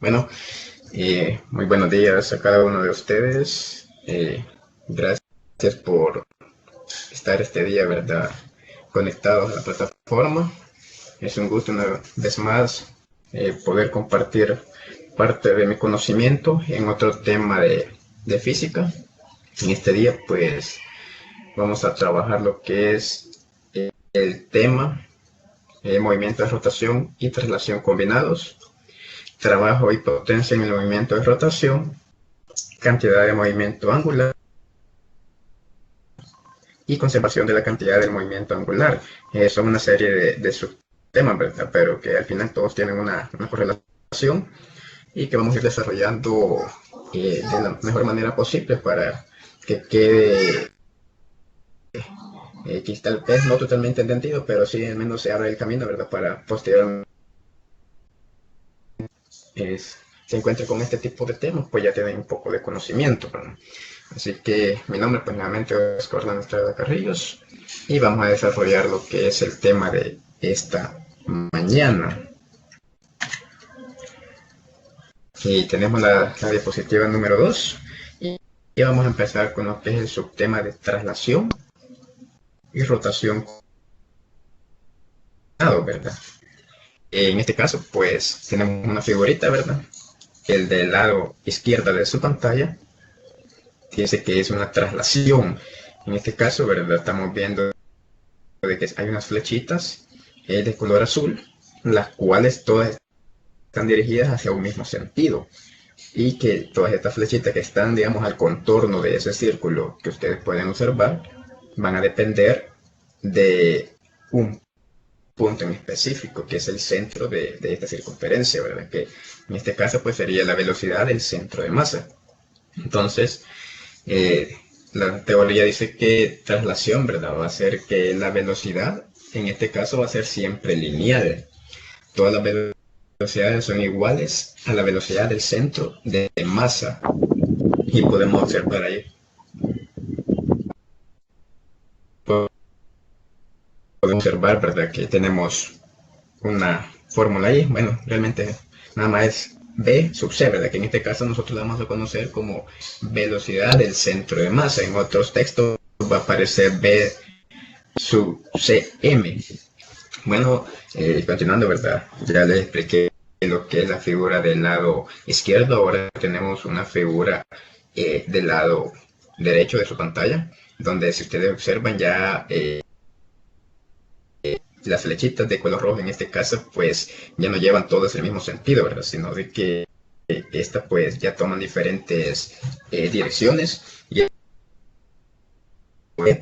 Bueno, muy buenos días a cada uno de ustedes. Gracias por estar este día, ¿verdad? Conectados a la plataforma. Es un gusto una vez más poder compartir parte de mi conocimiento en otro tema de física. En este día, pues, vamos a trabajar lo que es el tema movimiento de rotación y traslación combinados, trabajo y potencia en el movimiento de rotación, cantidad de movimiento angular y conservación de la cantidad del movimiento angular. Son una serie de subtemas, ¿verdad? Pero que al final todos tienen una correlación y que vamos a ir desarrollando de la mejor manera posible para que quede quizá tal vez no totalmente entendido, pero sí al menos se abre el camino, ¿verdad? Para posteriormente se encuentre con este tipo de temas, pues ya tienen un poco de conocimiento, ¿verdad? Así que mi nombre, pues nuevamente es Orlando Estrada Carrillos y vamos a desarrollar lo que es el tema de esta mañana. Y tenemos la diapositiva número 2 y vamos a empezar con lo que es el subtema de traslación y rotación, ¿verdad? En este caso, pues tenemos una figurita, ¿verdad? El del lado izquierdo de su pantalla dice que es una traslación. En este caso, ¿verdad? Estamos viendo de que hay unas flechitas de color azul, las cuales todas están dirigidas hacia un mismo sentido. Y que todas estas flechitas que están, digamos, al contorno de ese círculo que ustedes pueden observar, van a depender de un punto en específico, que es el centro de esta circunferencia, ¿verdad? Que en este caso, pues sería la velocidad del centro de masa. Entonces, la teoría dice que traslación, ¿verdad? Va a ser que la velocidad, en este caso, va a ser siempre lineal. Todas las velocidades son iguales a la velocidad del centro de masa. Y podemos observar ahí. Podemos observar, ¿verdad? Que tenemos una fórmula ahí. Bueno, realmente nada más es B sub C, ¿verdad? Que en este caso nosotros la vamos a conocer como velocidad del centro de masa. En otros textos va a aparecer B sub CM. Bueno, continuando, ¿verdad? Ya les expliqué lo que es la figura del lado izquierdo. Ahora tenemos una figura del lado derecho de su pantalla, donde si ustedes observan ya las flechitas de color rojo en este caso, pues ya no llevan todas el mismo sentido, ¿verdad? Sino de que estas pues ya toman diferentes direcciones. Y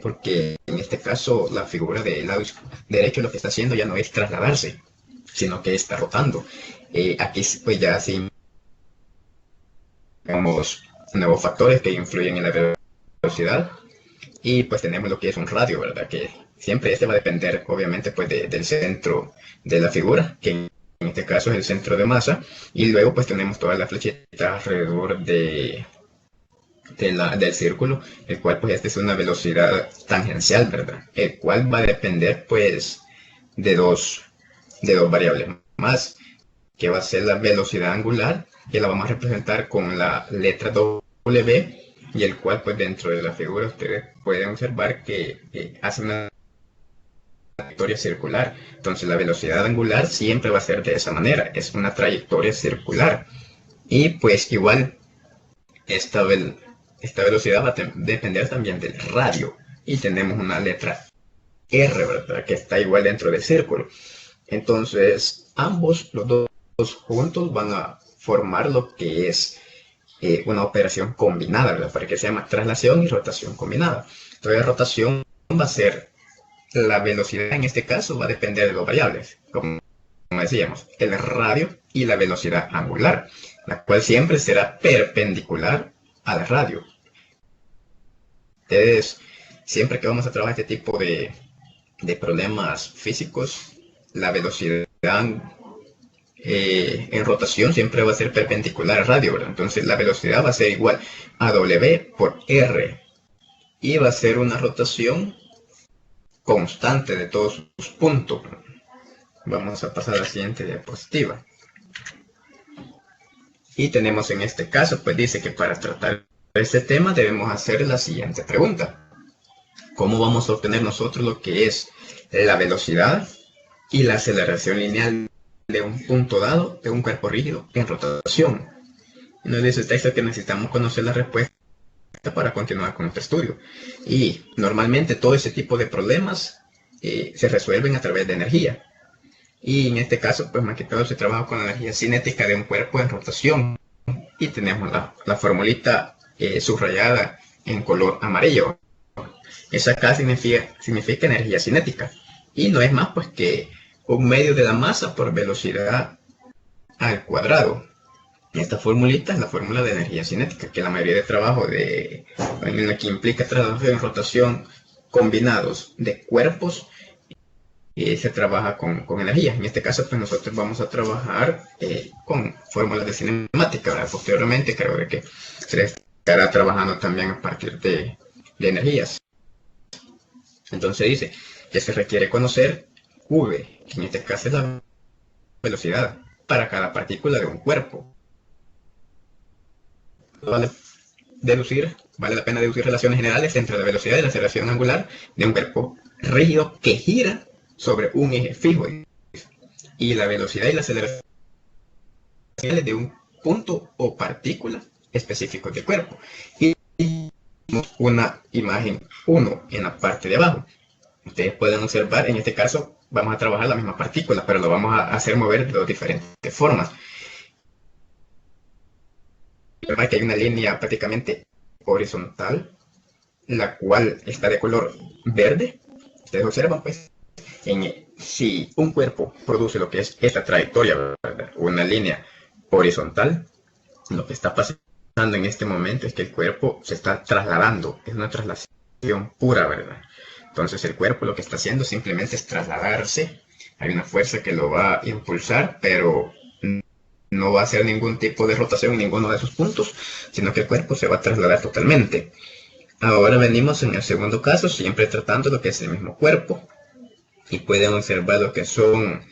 porque en este caso la figura del lado derecho lo que está haciendo ya no es trasladarse, sino que está rotando. Aquí pues ya sí tenemos nuevos factores que influyen en la velocidad y pues tenemos lo que es un radio, ¿verdad? Que siempre este va a depender obviamente pues del centro de la figura, que en este caso es el centro de masa, y luego pues tenemos todas las flechitas alrededor del círculo, el cual pues esta es una velocidad tangencial, ¿verdad? El cual va a depender pues de dos variables más, que va a ser la velocidad angular, que la vamos a representar con la letra W, y el cual pues dentro de la figura ustedes pueden observar que hace una trayectoria circular. Entonces la velocidad angular siempre va a ser de esa manera, es una trayectoria circular. Y pues igual esta, esta velocidad va a depender también del radio. Y tenemos una letra R, ¿verdad? Que está igual dentro del círculo. Entonces ambos, los dos juntos, van a formar lo que es una operación combinada, ¿verdad? Para que se llama traslación y rotación combinada. Entonces rotación va a ser la velocidad, en este caso va a depender de dos variables, como decíamos, el radio y la velocidad angular, la cual siempre será perpendicular al radio. Entonces, siempre que vamos a trabajar este tipo de problemas físicos, la velocidad en rotación siempre va a ser perpendicular al radio, ¿verdad? Entonces la velocidad va a ser igual a W por R y va a ser una rotación constante de todos sus puntos. Vamos a pasar a la siguiente diapositiva. Y tenemos en este caso, pues dice que para tratar este tema debemos hacer la siguiente pregunta. ¿Cómo vamos a obtener nosotros lo que es la velocidad y la aceleración lineal de un punto dado de un cuerpo rígido en rotación? Y nos dice el texto que necesitamos conocer la respuesta para continuar con nuestro estudio. Y normalmente todo ese tipo de problemas se resuelven a través de energía. Y en este caso, pues más que todo se trabaja con la energía cinética de un cuerpo en rotación. Y tenemos la formulita subrayada en color amarillo. Esa acá significa energía cinética. Y no es más pues que un medio de la masa por velocidad al cuadrado. Esta formulita es la fórmula de energía cinética, que la mayoría de trabajo en la que implica trabajo en rotación combinados de cuerpos se trabaja con energía. En este caso, pues nosotros vamos a trabajar con fórmulas de cinemática. ¿Verdad? Posteriormente, creo de que se estará trabajando también a partir de energías. Entonces dice que se requiere conocer V, que en este caso es la velocidad para cada partícula de un cuerpo. Vale la pena deducir relaciones generales entre la velocidad y la aceleración angular de un cuerpo rígido que gira sobre un eje fijo y la velocidad y la aceleración de un punto o partícula específico del cuerpo. Y una imagen 1 en la parte de abajo. Ustedes pueden observar, en este caso vamos a trabajar la misma partícula, pero lo vamos a hacer mover de dos diferentes formas. Que hay una línea prácticamente horizontal, la cual está de color verde. Ustedes observan, pues, si un cuerpo produce lo que es esta trayectoria, ¿verdad? Una línea horizontal, lo que está pasando en este momento es que el cuerpo se está trasladando, es una traslación pura, ¿verdad? Entonces el cuerpo lo que está haciendo simplemente es trasladarse. Hay una fuerza que lo va a impulsar, pero no va a hacer ningún tipo de rotación en ninguno de esos puntos, sino que el cuerpo se va a trasladar totalmente. Ahora venimos en el segundo caso, siempre tratando lo que es el mismo cuerpo, y pueden observar lo que son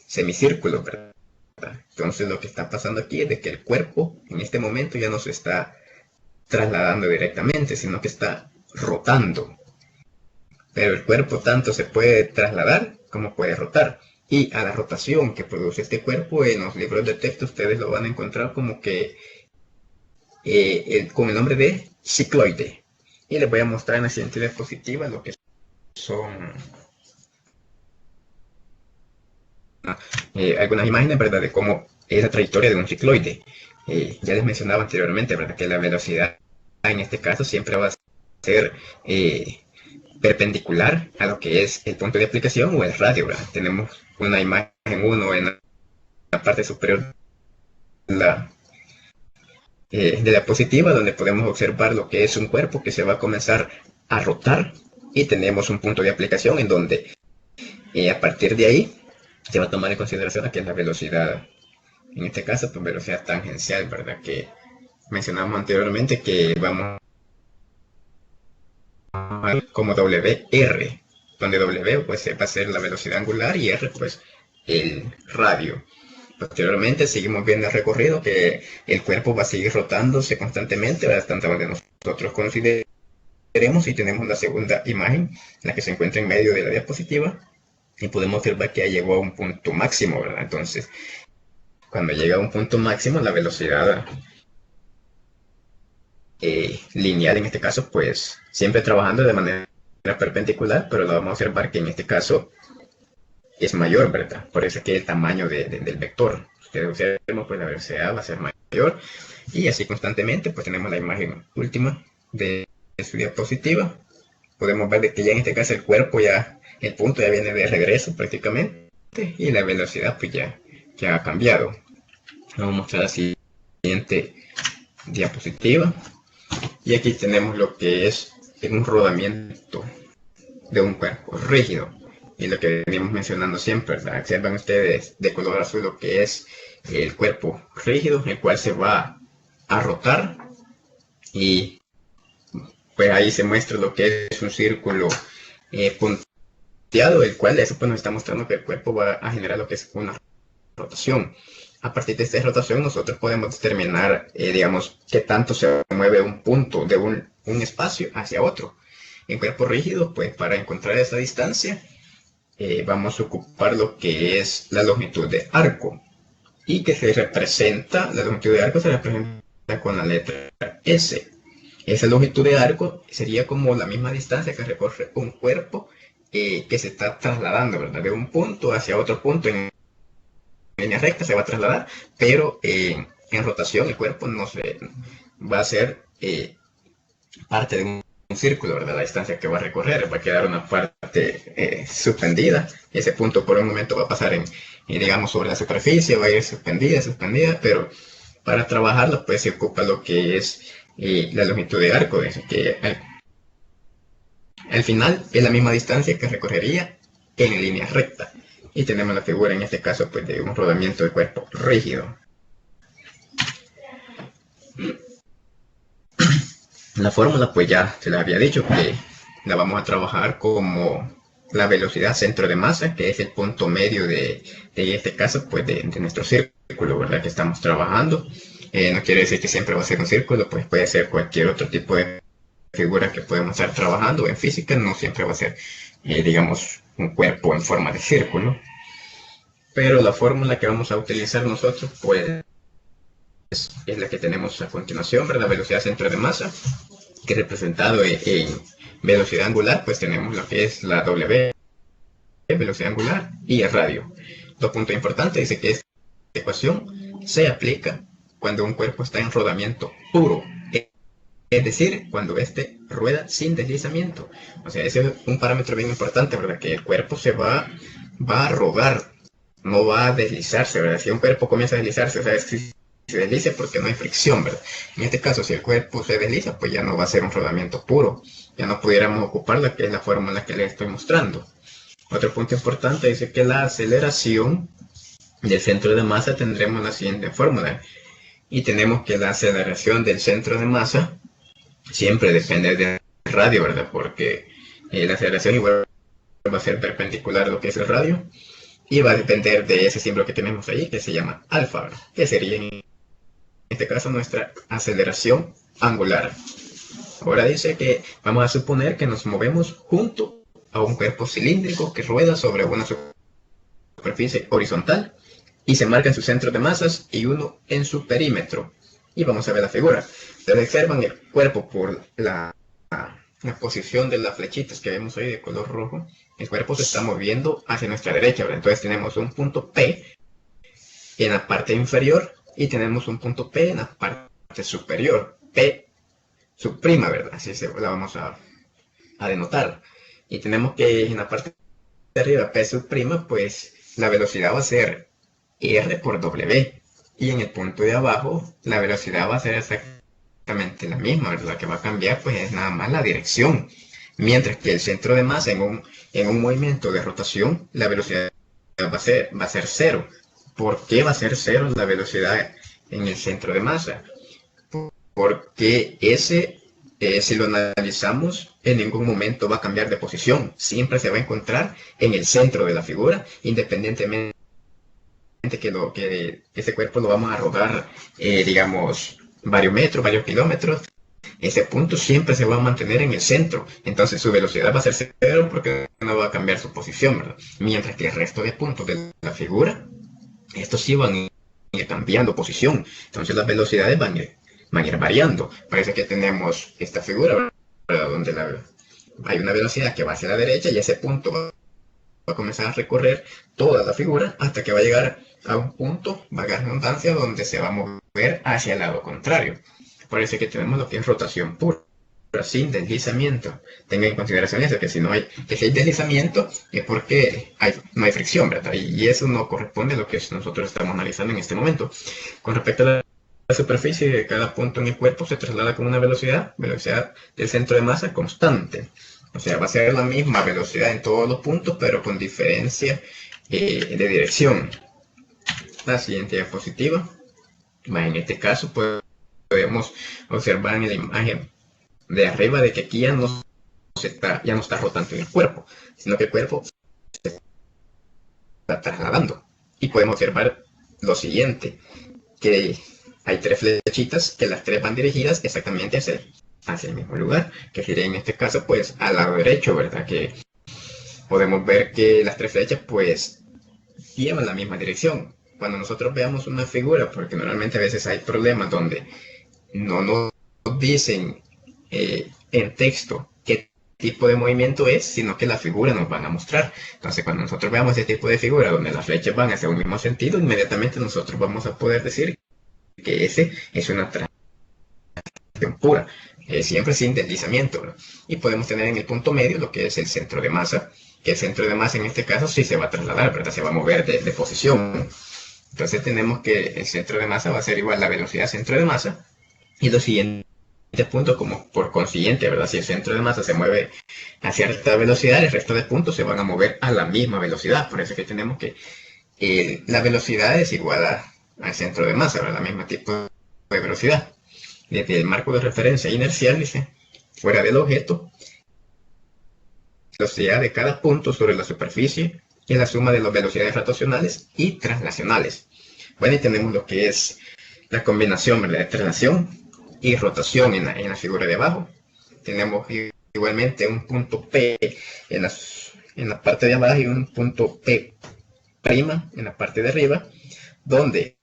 semicírculos, ¿verdad? Entonces lo que está pasando aquí es de que el cuerpo en este momento ya no se está trasladando directamente, sino que está rotando. Pero el cuerpo tanto se puede trasladar como puede rotar. Y a la rotación que produce este cuerpo, en los libros de texto ustedes lo van a encontrar como que con el nombre de cicloide. Y les voy a mostrar en la siguiente diapositiva lo que son algunas imágenes, ¿verdad?, de cómo es la trayectoria de un cicloide. Ya les mencionaba anteriormente, ¿verdad?, que la velocidad en este caso siempre va a ser perpendicular a lo que es el punto de aplicación o el radio, ¿verdad? Tenemos una imagen 1 en la parte superior de la diapositiva, donde podemos observar lo que es un cuerpo que se va a comenzar a rotar, y tenemos un punto de aplicación en donde a partir de ahí se va a tomar en consideración lo que es la velocidad, en este caso pues velocidad tangencial, ¿verdad?, que mencionamos anteriormente, que vamos como WR, donde W pues va a ser la velocidad angular y R pues el radio. Posteriormente seguimos viendo el recorrido, que el cuerpo va a seguir rotándose constantemente hasta donde nosotros consideremos, y tenemos la segunda imagen, la que se encuentra en medio de la diapositiva, y podemos observar que ya llegó a un punto máximo, ¿verdad? Entonces, cuando llega a un punto máximo, la velocidad lineal en este caso, pues siempre trabajando de manera perpendicular, pero lo vamos a observar que en este caso es mayor, ¿verdad? Por eso es que el tamaño del vector, ustedes observan, pues la velocidad va a ser mayor, y así constantemente. Pues tenemos la imagen última de su diapositiva. Podemos ver de que ya en este caso el cuerpo el punto ya viene de regreso prácticamente, y la velocidad pues ya ha cambiado. Vamos a mostrar la siguiente diapositiva. Y aquí tenemos lo que es un rodamiento de un cuerpo rígido. Y lo que venimos mencionando siempre, ¿verdad? Observan ustedes de color azul lo que es el cuerpo rígido, el cual se va a rotar. Y pues ahí se muestra lo que es un círculo punteado, el cual eso pues nos está mostrando que el cuerpo va a generar lo que es una rotación. A partir de esta rotación nosotros podemos determinar, digamos, qué tanto se mueve un punto de un espacio hacia otro. En cuerpo rígido, pues para encontrar esa distancia, vamos a ocupar lo que es la longitud de arco, y que la longitud de arco se representa con la letra S. Esa longitud de arco sería como la misma distancia que recorre un cuerpo que se está trasladando, ¿verdad? De un punto hacia otro punto en línea recta se va a trasladar, pero en rotación el cuerpo no se va a ser parte de un círculo, ¿verdad? La distancia que va a recorrer, va a quedar una parte suspendida. Ese punto por un momento va a pasar digamos, sobre la superficie, va a ir suspendida, pero para trabajarlo pues se ocupa lo que es la longitud de arco, es que al final es la misma distancia que recorrería en línea recta. Y tenemos la figura en este caso pues de un rodamiento de cuerpo rígido. La fórmula pues ya se les había dicho que la vamos a trabajar como la velocidad centro de masa, que es el punto medio de este caso pues de nuestro círculo, ¿verdad? Que estamos trabajando. No quiere decir que siempre va a ser un círculo, pues puede ser cualquier otro tipo de figura que podemos estar trabajando. En física no siempre va a ser, digamos, un cuerpo en forma de círculo. Pero la fórmula que vamos a utilizar nosotros pues es la que tenemos a continuación, ¿verdad? Velocidad centro de masa, que representado en velocidad angular, pues tenemos lo que es la W, velocidad angular, y el radio. Dos puntos importantes, dice que esta ecuación se aplica cuando un cuerpo está en rodamiento puro, es decir, cuando este rueda sin deslizamiento. O sea, ese es un parámetro bien importante, ¿verdad? Que el cuerpo va a rodar, no va a deslizarse, ¿verdad? Si un cuerpo comienza a deslizarse, o sea, si se desliza porque no hay fricción, ¿verdad? En este caso, si el cuerpo se desliza, pues ya no va a ser un rodamiento puro. Ya no pudiéramos ocupar la que es la fórmula que les estoy mostrando. Otro punto importante dice que la aceleración del centro de masa tendremos la siguiente fórmula. Y tenemos que la aceleración del centro de masa siempre depende del radio, ¿verdad? Porque la aceleración igual va a ser perpendicular a lo que es el radio. Y va a depender de ese símbolo que tenemos ahí, que se llama alfa, ¿verdad? Que sería en este caso nuestra aceleración angular. Ahora dice que vamos a suponer que nos movemos junto a un cuerpo cilíndrico que rueda sobre una superficie horizontal y se marca en su centro de masas y uno en su perímetro. Y vamos a ver la figura. Ustedes observan el cuerpo por la posición de las flechitas que vemos ahí de color rojo. El cuerpo se está moviendo hacia nuestra derecha, ¿verdad? Entonces tenemos un punto P en la parte inferior y tenemos un punto P en la parte superior. P subprima, ¿verdad? Así la vamos a denotar. Y tenemos que en la parte de arriba, P subprima, pues la velocidad va a ser R por W. Y en el punto de abajo, la velocidad va a ser exactamente la misma, ¿verdad? La que va a cambiar, pues es nada más la dirección. Mientras que el centro de masa en un movimiento de rotación, la velocidad va a ser cero. ¿Por qué va a ser cero la velocidad en el centro de masa? Porque si lo analizamos, en ningún momento va a cambiar de posición. Siempre se va a encontrar en el centro de la figura, independientemente que ese cuerpo lo vamos a rodar, digamos, varios metros, varios kilómetros. Ese punto siempre se va a mantener en el centro. Entonces su velocidad va a ser cero porque no va a cambiar su posición, ¿verdad? Mientras que el resto de puntos de la figura, estos sí van a ir cambiando posición. Entonces las velocidades van a ir variando. Parece que tenemos esta figura, ¿verdad? Donde hay una velocidad que va hacia la derecha y ese punto va a comenzar a recorrer toda la figura hasta que va a llegar a un punto, valga la redundancia, donde se va a mover hacia el lado contrario. Parece que tenemos lo que es rotación pura, sin deslizamiento. Tengan en consideración eso, que si hay deslizamiento es porque no hay fricción, ¿verdad? Y eso no corresponde a lo que nosotros estamos analizando en este momento. Con respecto a la superficie de cada punto en el cuerpo se traslada con una velocidad del centro de masa constante. O sea, va a ser la misma velocidad en todos los puntos, pero con diferencia de dirección. La siguiente diapositiva. En este caso, podemos observar en la imagen de arriba de que aquí ya no está rotando en el cuerpo, sino que el cuerpo se está trasladando. Y podemos observar lo siguiente, que hay tres flechitas que las tres van dirigidas exactamente hacia el mismo lugar, que sería en este caso pues al lado derecho, ¿verdad? Que podemos ver que las tres flechas pues llevan la misma dirección. Cuando nosotros veamos una figura, porque normalmente a veces hay problemas donde no nos dicen en texto qué tipo de movimiento es, sino que la figura nos van a mostrar. Entonces, cuando nosotros veamos ese tipo de figura donde las flechas van hacia un mismo sentido, inmediatamente nosotros vamos a poder decir que ese es una translación pura, siempre sin deslizamiento, ¿no? Y podemos tener en el punto medio lo que es el centro de masa, que el centro de masa en este caso sí se va a trasladar, ¿verdad? Se va a mover de posición. Entonces tenemos que el centro de masa va a ser igual a la velocidad centro de masa. Y los siguientes puntos, como por consiguiente, ¿verdad? Si el centro de masa se mueve a cierta velocidad, el resto de puntos se van a mover a la misma velocidad. Por eso es que tenemos que la velocidad es igual al centro de masa, ¿verdad? La misma tipo de velocidad. Desde el marco de referencia inercial, dice, fuera del objeto, la velocidad de cada punto sobre la superficie es la suma de las velocidades rotacionales y translacionales. Bueno, y tenemos lo que es la combinación, ¿verdad? De traslación y rotación en la figura de abajo. Tenemos igualmente un punto P en la parte de abajo y un punto P' en la parte de arriba, donde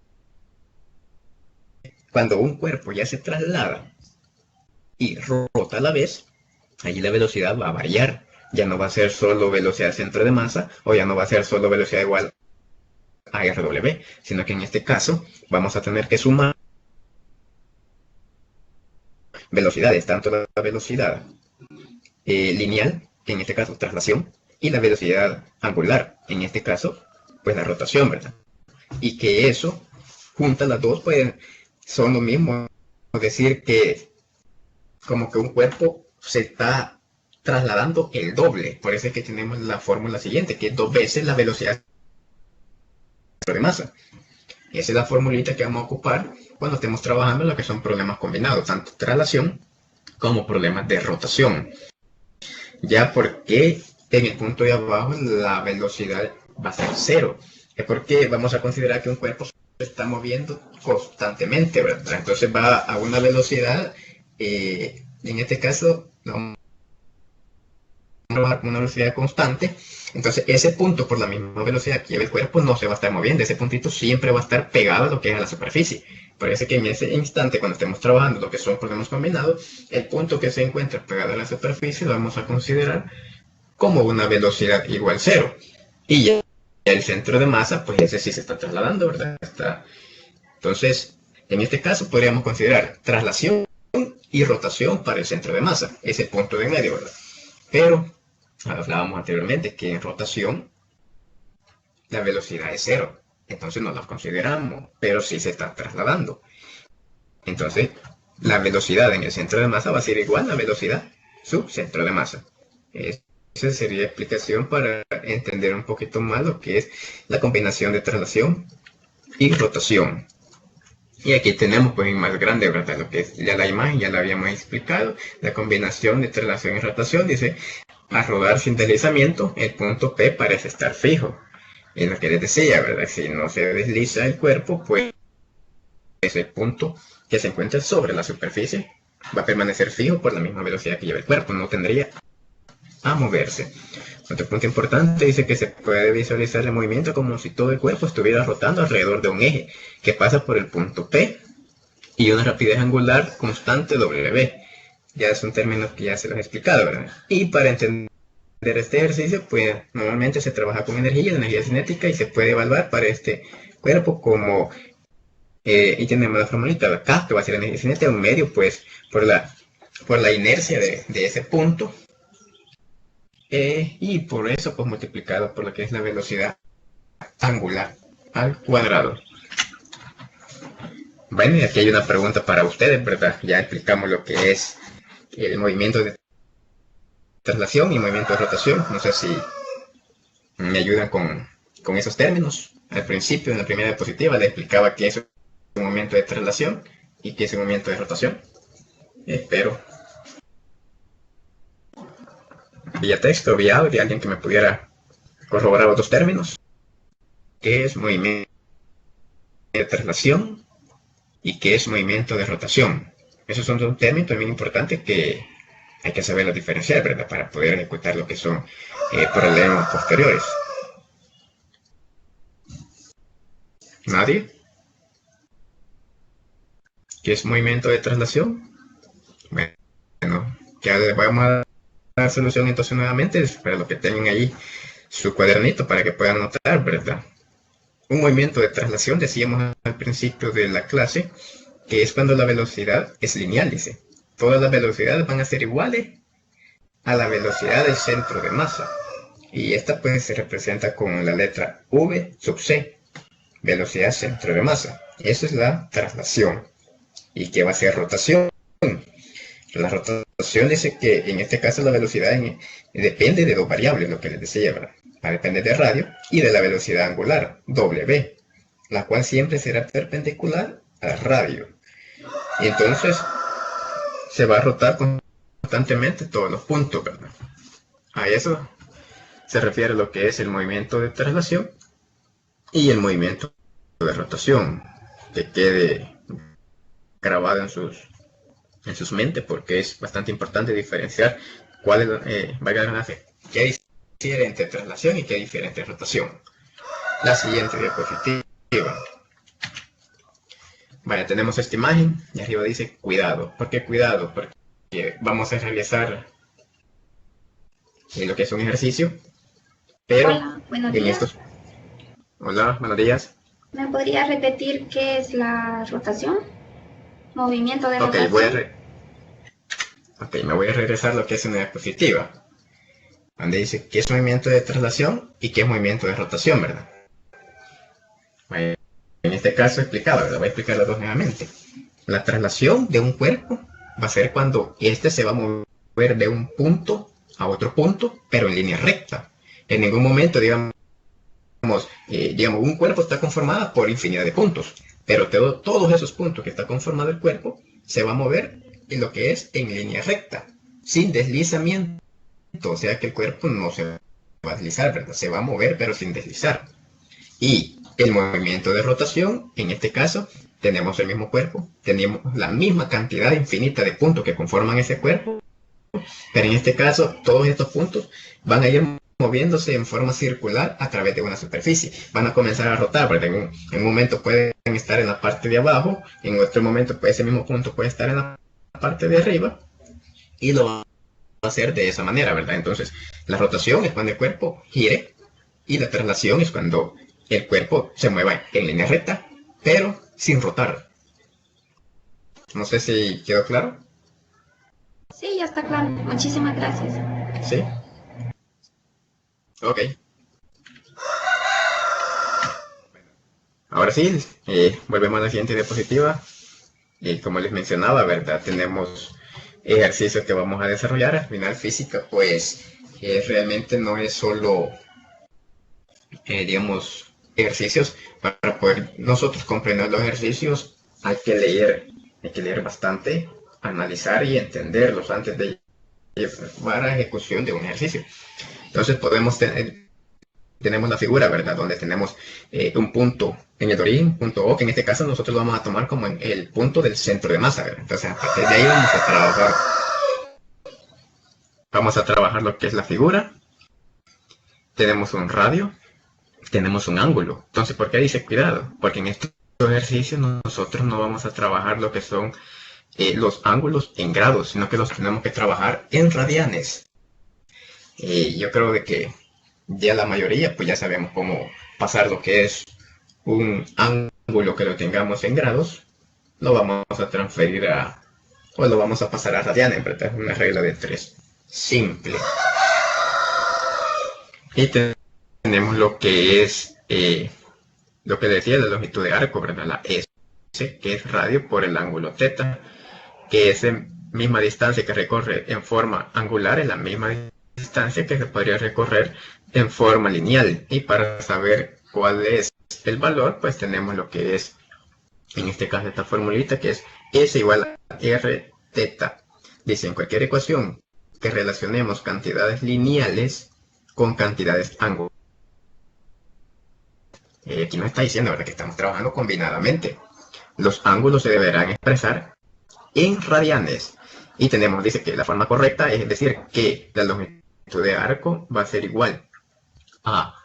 cuando un cuerpo ya se traslada y rota a la vez, allí la velocidad va a variar. Ya no va a ser solo velocidad centro de masa, o ya no va a ser solo velocidad igual a RW, sino que en este caso vamos a tener que sumar velocidades, tanto la velocidad lineal, que en este caso traslación, y la velocidad angular, en este caso, pues la rotación, ¿verdad? Y que eso, juntas las dos, pues son lo mismo. Es decir, que como que un cuerpo se está trasladando el doble. Por eso es que tenemos la fórmula siguiente, que es 2 veces la velocidad de masa. Esa es la formulita que vamos a ocupar cuando estemos trabajando en lo que son problemas combinados, tanto traslación como problemas de rotación. Ya porque en el punto de abajo la velocidad va a ser 0. Es porque vamos a considerar que un cuerpo se está moviendo constantemente, ¿verdad? Entonces va a una velocidad, en este caso, una velocidad constante. Entonces ese punto, por la misma velocidad que lleva el cuerpo, no se va a estar moviendo. Ese puntito siempre va a estar pegado a lo que es a la superficie. Parece que en ese instante, cuando estemos trabajando lo que son problemas combinados, el punto que se encuentra pegado a la superficie lo vamos a considerar como una velocidad igual 0. Y ya el centro de masa, pues ese sí se está trasladando, ¿verdad? Entonces, en este caso podríamos considerar traslación y rotación para el centro de masa, ese punto de medio, ¿verdad? Pero hablábamos anteriormente que en rotación la velocidad es 0, entonces no la consideramos, pero sí se está trasladando. Entonces, la velocidad en el centro de masa va a ser igual a la velocidad subcentro de masa. Esa sería la explicación para entender un poquito más lo que es la combinación de traslación y rotación. Y aquí tenemos pues en más grande, ¿verdad? Lo que es ya la imagen, ya la habíamos explicado. La combinación de traslación y rotación dice, a rodar sin deslizamiento, el punto P parece estar fijo. Es lo que les decía, ¿verdad? Si no se desliza el cuerpo, pues ese punto que se encuentra sobre la superficie va a permanecer fijo por la misma velocidad que lleva el cuerpo, no tendría a moverse. Otro punto importante dice que se puede visualizar el movimiento como si todo el cuerpo estuviera rotando alrededor de un eje que pasa por el punto P y una rapidez angular constante W. Ya es un término que ya se los he explicado, ¿verdad? Y para entender este ejercicio, pues normalmente se trabaja con energía cinética, y se puede evaluar para este cuerpo como, y tenemos la formulita, K, que va a ser energía cinética, un medio, pues, por la inercia de ese punto, y por eso, pues, multiplicado por lo que es la velocidad angular al cuadrado. Bueno, y aquí hay una pregunta para ustedes, ¿verdad? Ya explicamos lo que es el movimiento de traslación y movimiento de rotación. No sé si me ayudan con esos términos. Al principio, en la primera diapositiva, les explicaba que es un movimiento de traslación y que es un movimiento de rotación. Espero vía texto, vía audio, alguien que me pudiera corroborar otros términos. ¿Qué es movimiento de traslación y qué es movimiento de rotación. Esos son dos términos también importantes que hay que saberlos diferenciar, ¿verdad? Para poder ejecutar lo que son problemas posteriores. ¿Nadie? ¿Qué es movimiento de traslación? Bueno, ya les vamos a dar solución entonces nuevamente para los que tengan ahí su cuadernito para que puedan notar, ¿verdad? Un movimiento de traslación, decíamos al principio de la clase, que es cuando la velocidad es lineal, dice. Todas las velocidades van a ser iguales a la velocidad del centro de masa. Y esta pues se representa con la letra V sub c, velocidad centro de masa. Esa es la traslación. ¿Y qué va a ser rotación? La rotación dice que en este caso la velocidad depende de dos variables, lo que les decía, ¿verdad? Va a depender de radio y de la velocidad angular, W, la cual siempre será perpendicular al radio. Y entonces se va a rotar constantemente todos los puntos, ¿verdad? A eso se refiere lo que es el movimiento de traslación y el movimiento de rotación, que quede grabado en sus mentes, porque es bastante importante diferenciar cuál es, qué difiere entre traslación y qué difiere entre rotación. La siguiente diapositiva. Vaya, tenemos esta imagen y arriba dice cuidado. ¿Por qué cuidado? Porque vamos a realizar lo que es un ejercicio, pero hola, buenos días. Hola, buenos días. ¿Me podría repetir qué es la rotación? Movimiento de Okay, rotación. me voy a regresar a lo que es una diapositiva, donde dice qué es movimiento de traslación y qué es movimiento de rotación, ¿verdad? Vaya, en este caso explicado, ¿verdad? Voy a explicar las dos nuevamente. La traslación de un cuerpo va a ser cuando éste se va a mover de un punto a otro punto, pero en línea recta. En ningún momento, digamos, un cuerpo está conformado por infinidad de puntos, pero todos esos puntos que está conformado el cuerpo se va a mover en lo que es en línea recta, sin deslizamiento, o sea que el cuerpo no se va a deslizar, ¿verdad? Se va a mover pero sin deslizar. Y el movimiento de rotación, en este caso, tenemos el mismo cuerpo, tenemos la misma cantidad infinita de puntos que conforman ese cuerpo, pero en este caso todos estos puntos van a ir moviéndose en forma circular a través de una superficie. Van a comenzar a rotar, porque en un momento pueden estar en la parte de abajo, en otro momento pues, ese mismo punto puede estar en la parte de arriba, y lo va a hacer de esa manera, ¿verdad? Entonces, la rotación es cuando el cuerpo gire, y la traslación es cuando el cuerpo se mueva en línea recta, pero sin rotar. No sé si quedó claro. Sí, ya está claro. Muchísimas gracias. ¿Sí? Ok. Ahora sí, volvemos a la siguiente diapositiva. Y como les mencionaba, ¿verdad? Tenemos ejercicios que vamos a desarrollar. Al final, física, pues, realmente no es solo, digamos, ejercicios. Para poder nosotros comprender los ejercicios, hay que leer bastante, analizar y entenderlos antes de llevar a ejecución de un ejercicio. Entonces tenemos la figura, ¿verdad? Donde tenemos un punto en el origen, punto O, que en este caso nosotros lo vamos a tomar como en el punto del centro de masa, ¿verdad? Entonces, a partir de ahí vamos a trabajar lo que es la figura. Tenemos un radio, tenemos un ángulo. Entonces, ¿por qué dice cuidado? Porque en estos ejercicios nosotros no vamos a trabajar lo que son los ángulos en grados, sino que los tenemos que trabajar en radianes. Yo creo de que ya la mayoría pues ya sabemos cómo pasar lo que es un ángulo que lo tengamos en grados, lo vamos a transferir o lo vamos a pasar a radianes, ¿verdad? Es una regla de 3 simple. Y tenemos lo que es lo que decía la longitud de arco, ¿verdad? La S, que es radio por el ángulo θ, que es la misma distancia que recorre en forma angular, es la misma distancia que se podría recorrer en forma lineal. Y para saber cuál es el valor, pues tenemos lo que es, en este caso, esta formulita, que es S igual a R θ. Dice, en cualquier ecuación que relacionemos cantidades lineales con cantidades angulares, Aquí nos está diciendo, ¿verdad?, que estamos trabajando combinadamente. Los ángulos se deberán expresar en radianes. Y tenemos, dice que la forma correcta es decir que la longitud de arco va a ser igual a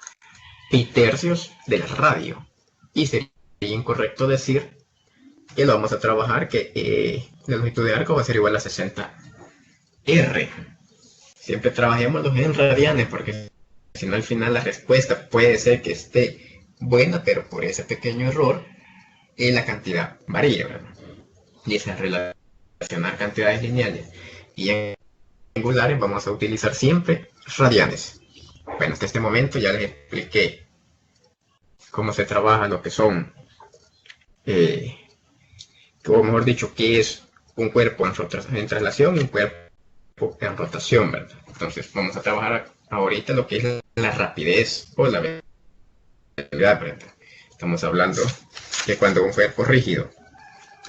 pi tercios del radio. Y sería incorrecto decir que lo vamos a trabajar que la longitud de arco va a ser igual a 60 R. Siempre trabajémoslos en radianes porque si no al final la respuesta puede ser que esté buena, pero por ese pequeño error la cantidad varía, ¿verdad? Y esa relacionar cantidades lineales y angulares vamos a utilizar siempre radianes. Bueno, hasta este momento ya les expliqué cómo se trabaja lo que son, o mejor dicho, qué es un cuerpo en traslación y un cuerpo en rotación, ¿verdad? Entonces vamos a trabajar ahorita lo que es la rapidez o la velocidad, ¿verdad? Estamos hablando que cuando un cuerpo rígido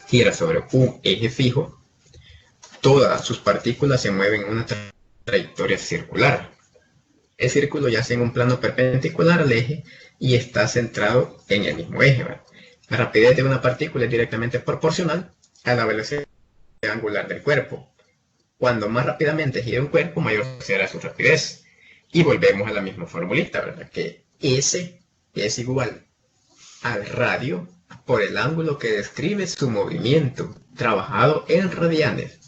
gira sobre un eje fijo, todas sus partículas se mueven en una trayectoria circular. El círculo yace en un plano perpendicular al eje y está centrado en el mismo eje, ¿verdad? La rapidez de una partícula es directamente proporcional a la velocidad angular del cuerpo. Cuando más rápidamente gira un cuerpo, mayor será su rapidez. Y volvemos a la misma formulita, ¿verdad? Que S es igual al radio por el ángulo que describe su movimiento, trabajado en radianes.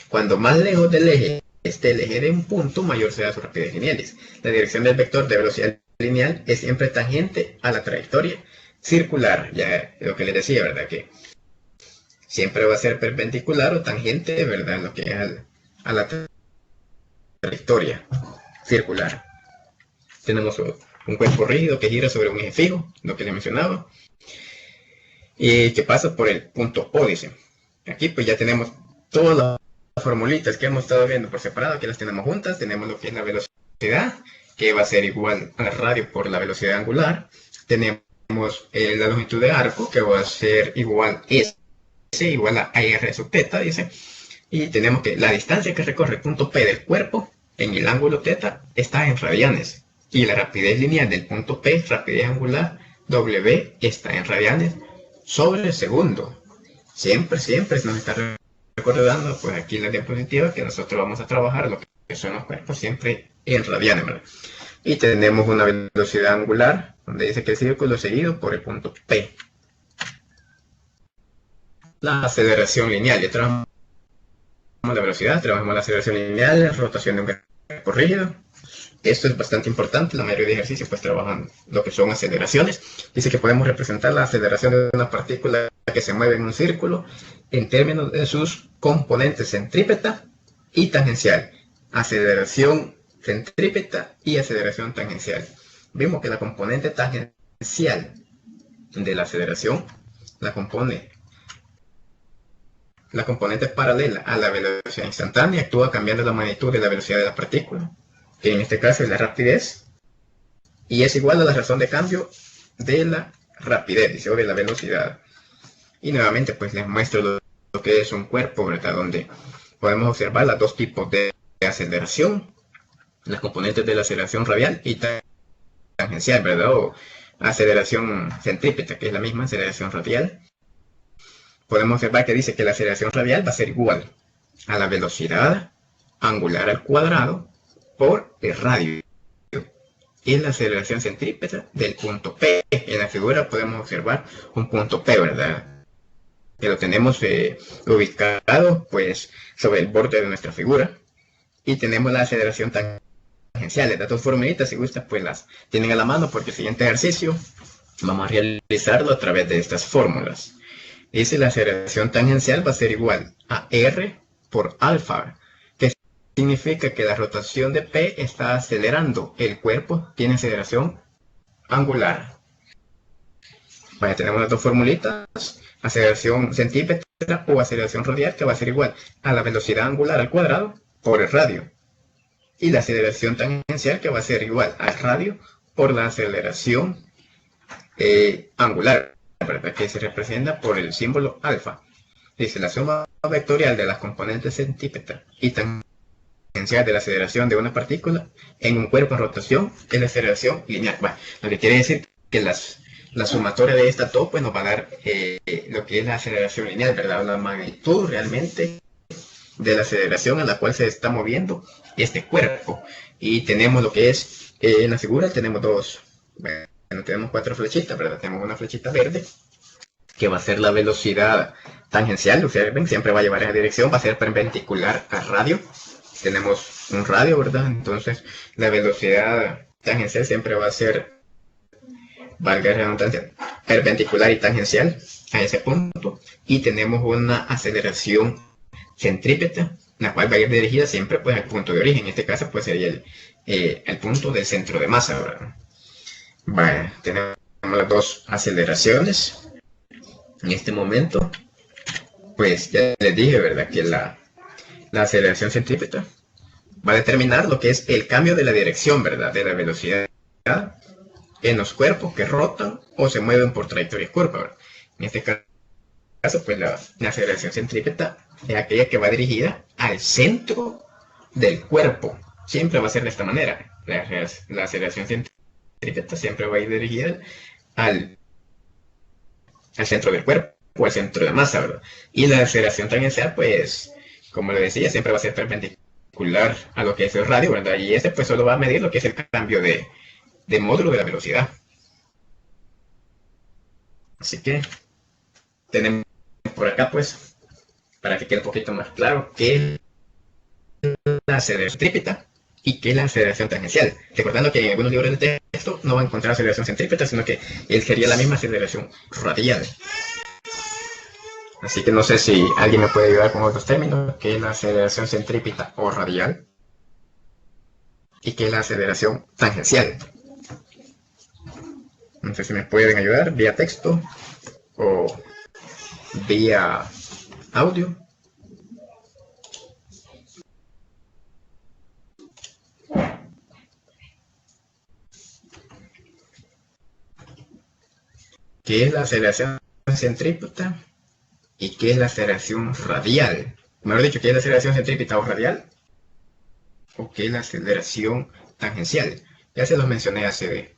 Cuando más lejos del eje esté el eje de un punto, mayor será su rapidez lineal. La dirección del vector de velocidad lineal es siempre tangente a la trayectoria circular. Ya lo que les decía, ¿verdad? Que siempre va a ser perpendicular o tangente, ¿verdad? Lo que es a la trayectoria circular. Tenemos un cuerpo rígido que gira sobre un eje fijo, lo que les mencionaba, y que pasa por el punto O, dice. Aquí pues ya tenemos todas las formulitas que hemos estado viendo por separado, que las tenemos juntas. Tenemos lo que es la velocidad, que va a ser igual al radio por la velocidad angular. Tenemos la longitud de arco, que va a ser igual a S, igual a R sub teta, dice. Y tenemos que la distancia que recorre el punto P del cuerpo en el ángulo teta está en radianes. Y la rapidez lineal del punto P, rapidez angular, W, está en radianes sobre el segundo. Siempre nos está recordando, pues aquí en la diapositiva, que nosotros vamos a trabajar lo que son los cuerpos siempre en radianes, ¿verdad? Y tenemos una velocidad angular, donde dice que el círculo es seguido por el punto P. La aceleración lineal, ya trabajamos la velocidad, trabajamos la aceleración lineal, rotación de un cuerpo rígido. Esto es bastante importante, la mayoría de ejercicios pues trabajan lo que son aceleraciones. Dice que podemos representar la aceleración de una partícula que se mueve en un círculo en términos de sus componentes centrípeta y tangencial. Aceleración centrípeta y aceleración tangencial. Vimos que la componente tangencial de la aceleración la componente paralela a la velocidad instantánea actúa cambiando la magnitud de la velocidad de la partícula, que en este caso es la rapidez, y es igual a la razón de cambio de la rapidez, dice, o de la velocidad. Y nuevamente pues les muestro lo que es un cuerpo, ¿verdad? Donde podemos observar los dos tipos de aceleración, las componentes de la aceleración radial y tangencial, ¿verdad? O aceleración centrípeta, que es la misma aceleración radial. Podemos observar que dice que la aceleración radial va a ser igual a la velocidad angular al cuadrado por el radio. Y la aceleración centrípeta del punto P. En la figura podemos observar un punto P, ¿verdad? Que lo tenemos ubicado pues sobre el borde de nuestra figura. Y tenemos la aceleración tangencial. Estas dos formulitas, si gustan, pues las tienen a la mano porque el siguiente ejercicio vamos a realizarlo a través de estas fórmulas. Dice la aceleración tangencial va a ser igual a R por alfa, que significa que la rotación de P está acelerando. El cuerpo tiene aceleración angular. Vaya, tenemos las dos formulitas, aceleración centípeta o aceleración radial, que va a ser igual a la velocidad angular al cuadrado por el radio. Y la aceleración tangencial, que va a ser igual al radio por la aceleración angular, ¿verdad? Que se representa por el símbolo alfa. Dice la suma vectorial de las componentes centípeta y tangencial de la aceleración de una partícula en un cuerpo en rotación es la aceleración lineal. Bueno, lo que quiere decir que las la sumatoria de estas dos pues nos va a dar lo que es la aceleración lineal, ¿verdad? La magnitud realmente de la aceleración a la cual se está moviendo este cuerpo. Y tenemos lo que es, en la figura tenemos bueno, tenemos 4 flechitas, ¿verdad? Tenemos una flechita verde, que va a ser la velocidad tangencial, observen, siempre va a llevar esa dirección, va a ser perpendicular al radio. Tenemos un radio, ¿verdad? Entonces, la velocidad tangencial siempre va a ser, valga la redundancia, perpendicular y tangencial a ese punto. Y tenemos una aceleración centrípeta, la cual va a ir dirigida siempre pues al punto de origen. En este caso pues sería el punto del centro de masa, ¿verdad? Vale, tenemos las dos aceleraciones. En este momento, pues ya les dije, ¿verdad? Que la aceleración centrípeta va a determinar lo que es el cambio de la dirección, ¿verdad? De la velocidad en los cuerpos que rotan o se mueven por trayectorias curvas, ¿verdad? En este caso, pues la aceleración centrípeta es aquella que va dirigida al centro del cuerpo. Siempre va a ser de esta manera. La aceleración centrípeta siempre va a ir dirigida al centro del cuerpo o al centro de masa, ¿verdad? Y la aceleración tangencial, pues, como le decía, siempre va a ser perpendicular a lo que es el radio, ¿verdad? Y este pues solo va a medir lo que es el cambio de módulo de la velocidad. Así que tenemos por acá, pues, para que quede un poquito más claro, qué es la aceleración centrípeta y qué es la aceleración tangencial. Recordando que en algunos libros de texto no va a encontrar aceleración centrípeta, sino que él sería la misma aceleración radial. Así que no sé si alguien me puede ayudar con otros términos, qué es la aceleración centrípeta o radial y qué es la aceleración tangencial. No sé si me pueden ayudar vía texto o vía audio. ¿Qué es la aceleración centrípeta y qué es la aceleración radial? Mejor dicho, ¿qué es la aceleración centrípeta o radial? ¿O qué es la aceleración tangencial? Ya se los mencioné hace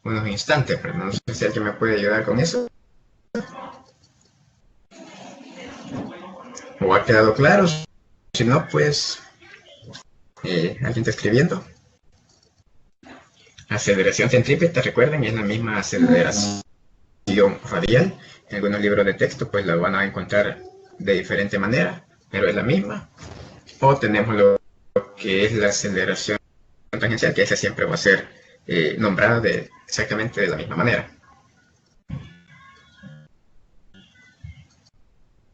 unos instantes, pero no sé si alguien me puede ayudar con eso. ¿O ha quedado claro? Si no, pues alguien está escribiendo. Aceleración centrípeta, recuerden, es la misma aceleración radial. En algunos libros de texto pues la van a encontrar de diferente manera, pero es la misma. O tenemos lo que es la aceleración tangencial, que esa siempre va a ser nombrada exactamente de la misma manera.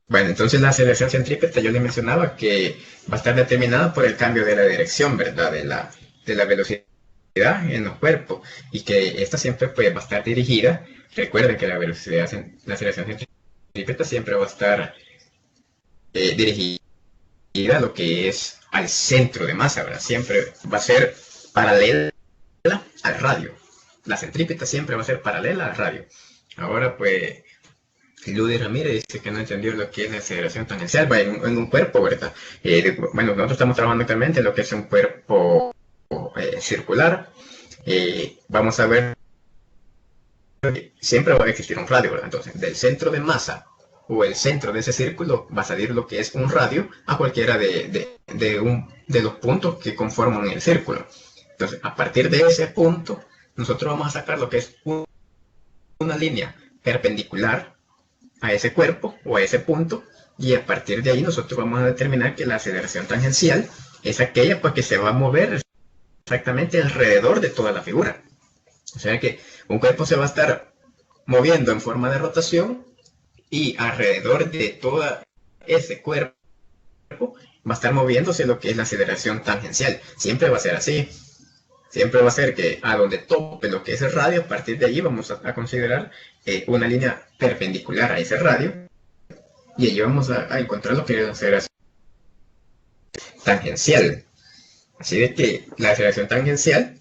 Bueno, entonces la aceleración centrípeta yo les mencionaba que va a estar determinada por el cambio de la dirección, ¿verdad? De la velocidad en los cuerpos, y que esta siempre pues va a estar dirigida. Recuerden que la aceleración centrípeta siempre va a estar dirigida a lo que es al centro de masa, ¿verdad? Siempre va a ser paralela al radio. La centrípeta siempre va a ser paralela al radio. Ahora pues Ludy Ramírez dice que no entendió lo que es la aceleración tangencial en un cuerpo, ¿verdad? Bueno, nosotros estamos trabajando actualmente en lo que es un cuerpo circular. Vamos a ver, siempre va a existir un radio, ¿verdad? Entonces, del centro de masa o el centro de ese círculo va a salir lo que es un radio a cualquiera de los puntos que conforman el círculo. Entonces, a partir de ese punto, nosotros vamos a sacar lo que es una línea perpendicular a ese cuerpo o a ese punto, y a partir de ahí nosotros vamos a determinar que la aceleración tangencial es aquella pues que se va a mover exactamente alrededor de toda la figura. O sea que un cuerpo se va a estar moviendo en forma de rotación y alrededor de todo ese cuerpo va a estar moviéndose lo que es la aceleración tangencial. Siempre va a ser así. Siempre va a ser que a donde tope lo que es el radio, a partir de allí vamos a considerar una línea perpendicular a ese radio, y allí vamos a encontrar lo que es la aceleración tangencial. Así de que la aceleración tangencial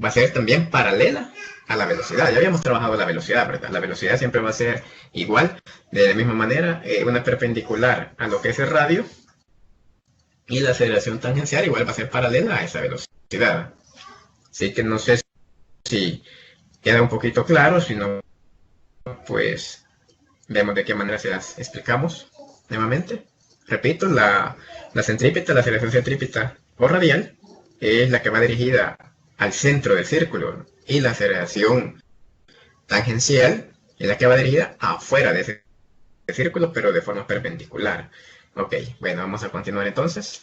va a ser también paralela a la velocidad. Ya habíamos trabajado la velocidad, ¿verdad? La velocidad siempre va a ser igual, de la misma manera, una perpendicular a lo que es el radio, y la aceleración tangencial igual va a ser paralela a esa velocidad. Así que no sé si queda un poquito claro, si no, pues vemos de qué manera se las explicamos nuevamente. Repito, la centrípeta, la aceleración centrípeta o radial, es la que va dirigida al centro del círculo, y la aceleración tangencial es la que va dirigida afuera de ese círculo, pero de forma perpendicular. Ok, bueno, vamos a continuar entonces.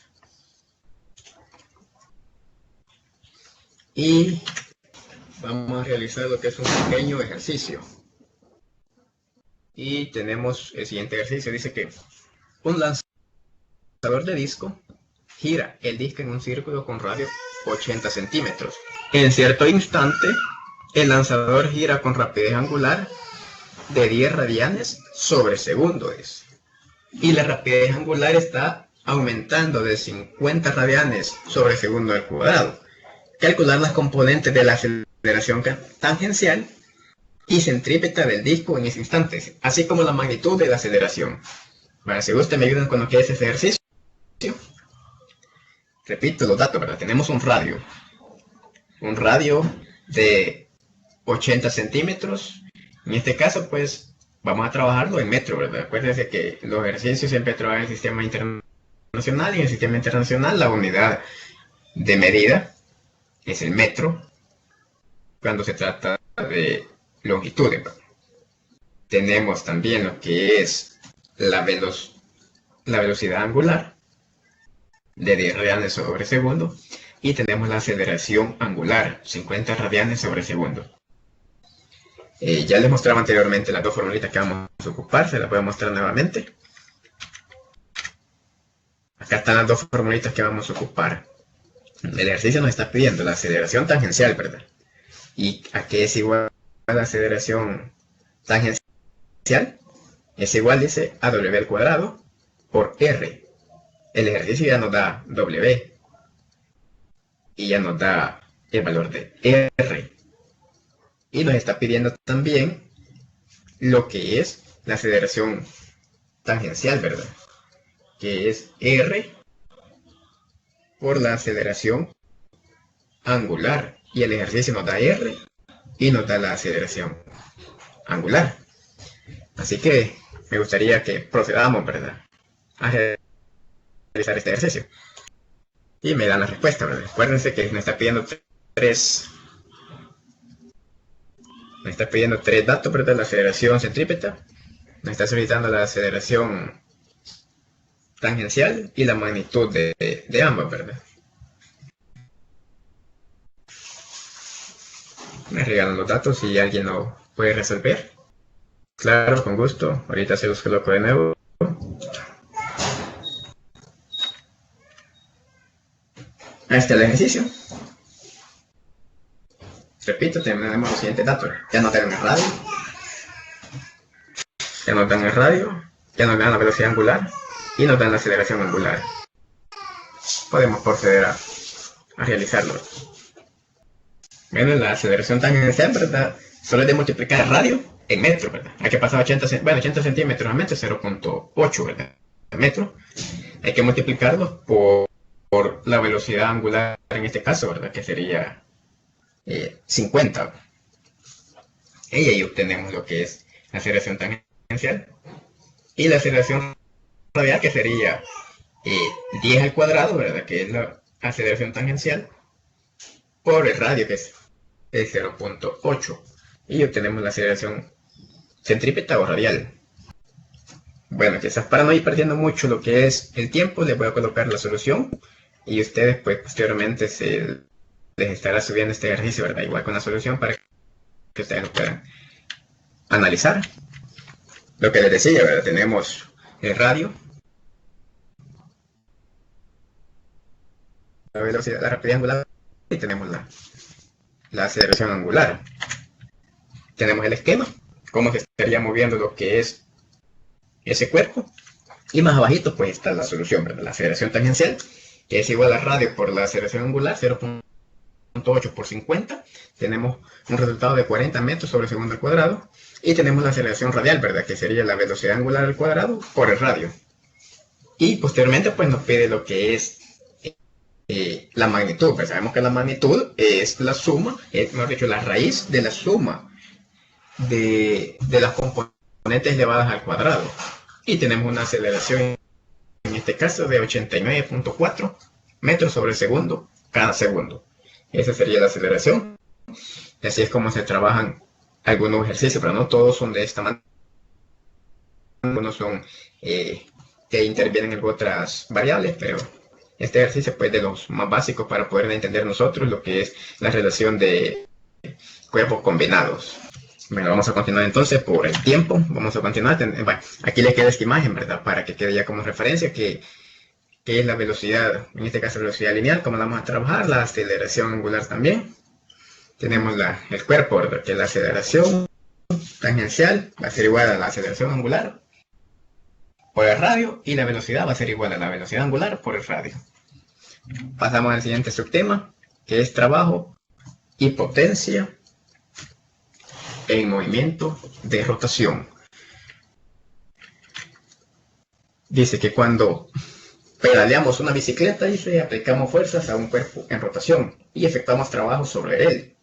Y vamos a realizar lo que es un pequeño ejercicio. Y tenemos el siguiente ejercicio. Dice que un lanzador de disco gira el disco en un círculo con radio 80 centímetros. En cierto instante, el lanzador gira con rapidez angular de 10 radianes sobre segundo. Y la rapidez angular está aumentando de 50 radianes sobre segundo al cuadrado. Calcular las componentes de la aceleración tangencial y centrípeta del disco en ese instante, así como la magnitud de la aceleración. Bueno, si ustedes me ayudan con lo que es ese ejercicio. Repito los datos, ¿verdad? Tenemos un radio de 80 centímetros. En este caso, pues, vamos a trabajarlo en metro, ¿verdad? Acuérdense que los ejercicios siempre trabajan en el sistema internacional, y en el sistema internacional la unidad de medida es el metro cuando se trata de longitudes. Tenemos también lo que es la velocidad angular de 10 radianes sobre segundo, y tenemos la aceleración angular, 50 radianes sobre segundo. Ya les mostraba anteriormente las dos formulitas que vamos a ocupar, se las voy a mostrar nuevamente. Acá están las dos formulitas que vamos a ocupar. El ejercicio nos está pidiendo la aceleración tangencial, ¿verdad? ¿Y a qué es igual la aceleración tangencial? Es igual, dice, a W al cuadrado por R. El ejercicio ya nos da W y ya nos da el valor de R. Y nos está pidiendo también lo que es la aceleración tangencial, ¿verdad? Que es R por la aceleración angular. Y el ejercicio nos da R y nos da la aceleración angular. Así que me gustaría que procedamos, ¿verdad?, a realizar este ejercicio. Y me dan la respuesta, ¿verdad? Acuérdense que me está pidiendo tres datos, ¿verdad? La aceleración centrípeta, me está solicitando la aceleración tangencial y la magnitud de ambas, ¿verdad? Me regalan los datos y alguien lo puede resolver. Claro, con gusto. Ahorita se los coloco de nuevo. Ahí está el ejercicio. Repito, tenemos los siguientes datos. Ya nos dan el radio. Ya nos dan el radio. Ya nos dan la velocidad angular. Y nos dan la aceleración angular. Podemos proceder a realizarlo. Bueno, la aceleración tangencial, ¿verdad?, solo es de multiplicar el radio en metro, ¿verdad? Hay que pasar 80 centímetros a metro, 0.8, ¿verdad? Metro. Hay que multiplicarlo por la velocidad angular en este caso, ¿verdad?, que sería 50. Y ahí obtenemos lo que es la aceleración tangencial. Y la aceleración radial, que sería 10 al cuadrado, ¿verdad?, que es la aceleración tangencial, por el radio, que es 0.8. Y obtenemos la aceleración centrípeta o radial. Bueno, quizás para no ir perdiendo mucho lo que es el tiempo, les voy a colocar la solución. Y ustedes, pues, posteriormente se les estará subiendo este ejercicio, ¿verdad?, igual con la solución, para que ustedes lo puedan analizar. Lo que les decía, ¿verdad?, tenemos el radio, la velocidad, la rapidez angular, y tenemos la aceleración angular. Tenemos el esquema, cómo se estaría moviendo lo que es ese cuerpo. Y más abajito, pues, está la solución, ¿verdad?, la aceleración tangencial, que es igual a radio por la aceleración angular, 0.8 por 50. Tenemos un resultado de 40 metros sobre segundo al cuadrado. Y tenemos la aceleración radial, ¿verdad?, que sería la velocidad angular al cuadrado por el radio. Y posteriormente, pues, nos pide lo que es la magnitud. Pues sabemos que la magnitud es la suma, es, mejor dicho, la raíz de la suma de las componentes elevadas al cuadrado. Y tenemos una aceleración, en este caso, de 89.4 metros sobre segundo cada segundo. Esa sería la aceleración. Y así es como se trabajan algunos ejercicios, pero no todos son de esta manera. Algunos son que intervienen en otras variables, pero este ejercicio es pues, de los más básicos para poder entender nosotros lo que es la relación de cuerpos combinados. Bueno, vamos a continuar entonces por el tiempo. Vamos a continuar. Bueno, aquí les queda esta imagen, ¿verdad? Para que quede ya como referencia que es la velocidad, en este caso la velocidad lineal, como la vamos a trabajar, la aceleración angular también. Tenemos el cuerpo, ¿verdad? Que la aceleración tangencial va a ser igual a la aceleración angular por el radio y la velocidad va a ser igual a la velocidad angular por el radio. Pasamos al siguiente subtema, que es trabajo y potencia en movimiento de rotación. Dice que cuando pedaleamos una bicicleta, dice, aplicamos fuerzas a un cuerpo en rotación y efectuamos trabajo sobre él.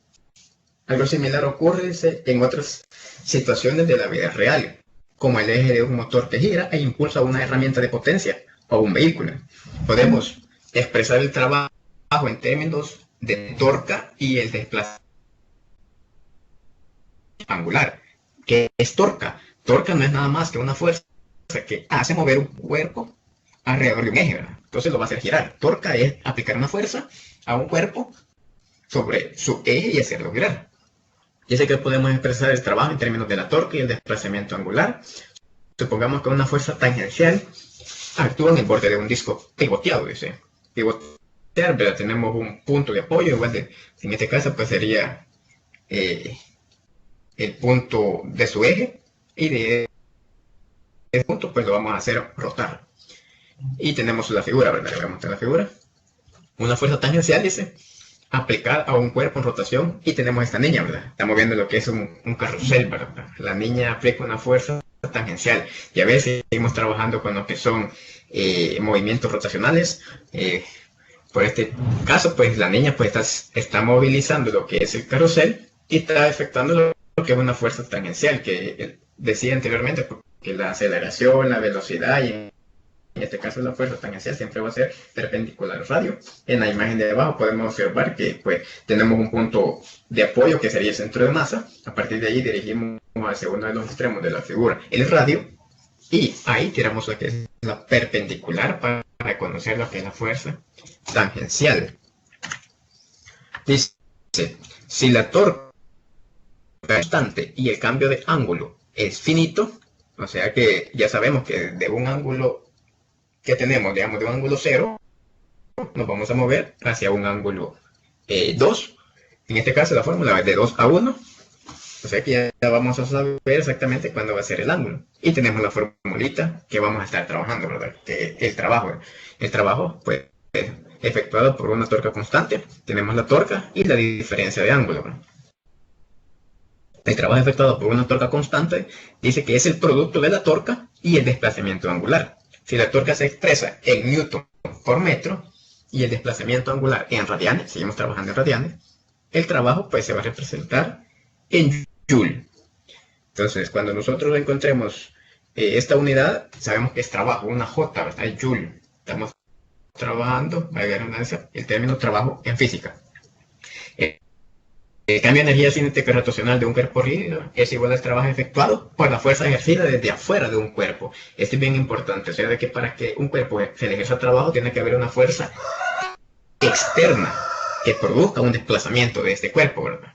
Algo similar ocurre, dice, en otras situaciones de la vida real, como el eje de un motor que gira e impulsa una herramienta de potencia o un vehículo. Podemos expresar el trabajo en términos de torca y el desplazamiento angular. ¿Qué es torca? Torca no es nada más que una fuerza que hace mover un cuerpo alrededor de un eje, ¿verdad? Entonces lo va a hacer girar. Torca es aplicar una fuerza a un cuerpo sobre su eje y hacerlo girar. Dice que podemos expresar el trabajo en términos de la torque y el desplazamiento angular. Supongamos que una fuerza tangencial actúa en el borde de un disco pivoteado, dice. Pivotear, ¿verdad? Tenemos un punto de apoyo, igual en este caso pues sería el punto de su eje, y de ese punto pues lo vamos a hacer rotar. Y tenemos la figura, ¿verdad? Le voy a mostrar la figura. Una fuerza tangencial, dice, aplicada a un cuerpo en rotación, y tenemos esta niña, ¿verdad? Estamos viendo lo que es un carrusel, ¿verdad? La niña aplica una fuerza tangencial, y a veces seguimos trabajando con lo que son movimientos rotacionales. Por este caso, pues la niña pues está movilizando lo que es el carrusel y está efectuando lo que es una fuerza tangencial, que decía anteriormente, porque la aceleración, la velocidad y en este caso la fuerza tangencial siempre va a ser perpendicular al radio. En la imagen de abajo podemos observar que pues tenemos un punto de apoyo que sería el centro de masa. A partir de ahí dirigimos hacia uno de los extremos de la figura el radio, y ahí tiramos lo que es la perpendicular para conocer lo que es la fuerza tangencial. Dice, si la torque es constante y el cambio de ángulo es finito, o sea que ya sabemos que de un ángulo que tenemos, digamos, de un ángulo 0, nos vamos a mover hacia un ángulo 2. En este caso la fórmula es de 2 a 1. O sea que ya vamos a saber exactamente cuándo va a ser el ángulo. Y tenemos la formulita que vamos a estar trabajando, ¿verdad? Que el trabajo, pues, efectuado por una torca constante. Tenemos la torca y la diferencia de ángulo, ¿verdad? El trabajo efectuado por una torca constante dice que es el producto de la torca y el desplazamiento angular. Si la torca se expresa en newton por metro y el desplazamiento angular en radianes, seguimos trabajando en radianes, el trabajo pues se va a representar en joule. Entonces, cuando nosotros encontremos esta unidad, sabemos que es trabajo, una J, ¿verdad? Es joule. Estamos trabajando, va a haber el término trabajo en física. El cambio de energía cinética rotacional de un cuerpo rígido es igual al trabajo efectuado por la fuerza ejercida desde afuera de un cuerpo. Esto es bien importante, o sea, de que para que un cuerpo se le ejerza trabajo tiene que haber una fuerza externa que produzca un desplazamiento de este cuerpo, ¿verdad?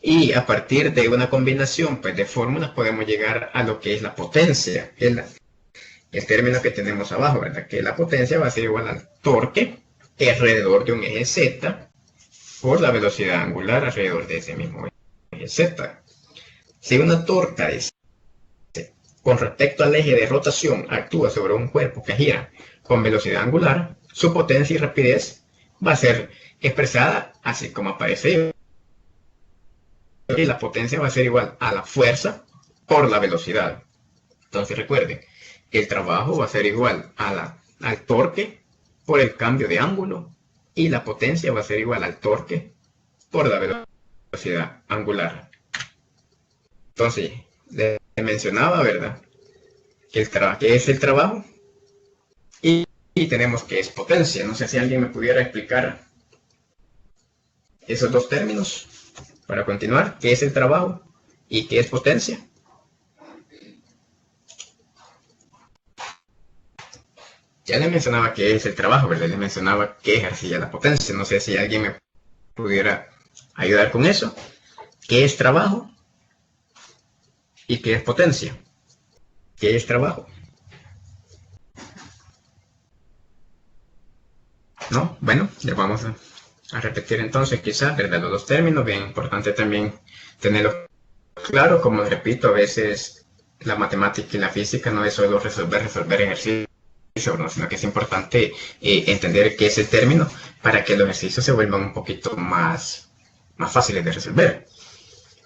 Y a partir de una combinación pues, de fórmulas podemos llegar a lo que es la potencia, el término que tenemos abajo, ¿verdad? Que la potencia va a ser igual al torque alrededor de un eje Z por la velocidad angular alrededor de ese mismo eje Z. Si una torca con respecto al eje de rotación actúa sobre un cuerpo que gira con velocidad angular, su potencia y rapidez va a ser expresada así como aparece. Y la potencia va a ser igual a la fuerza por la velocidad. Entonces recuerden, el trabajo va a ser igual al torque por el cambio de ángulo, y la potencia va a ser igual al torque por la velocidad angular. Entonces, le mencionaba, ¿verdad? Que es el trabajo y tenemos que es potencia. No sé si alguien me pudiera explicar esos dos términos para continuar. ¿Qué es el trabajo y qué es potencia? Ya le mencionaba qué es el trabajo, ¿verdad? Le mencionaba qué ejercía la potencia. No sé si alguien me pudiera ayudar con eso. ¿Qué es trabajo y qué es potencia? ¿Qué es trabajo? ¿No? Bueno, les vamos a repetir entonces quizás, ¿verdad? Los dos términos, bien importante también tenerlo claro. Como repito, a veces la matemática y la física no es solo resolver ejercicios, ¿no? Sino que es importante entender qué es el término para que los ejercicios se vuelvan un poquito más fáciles de resolver.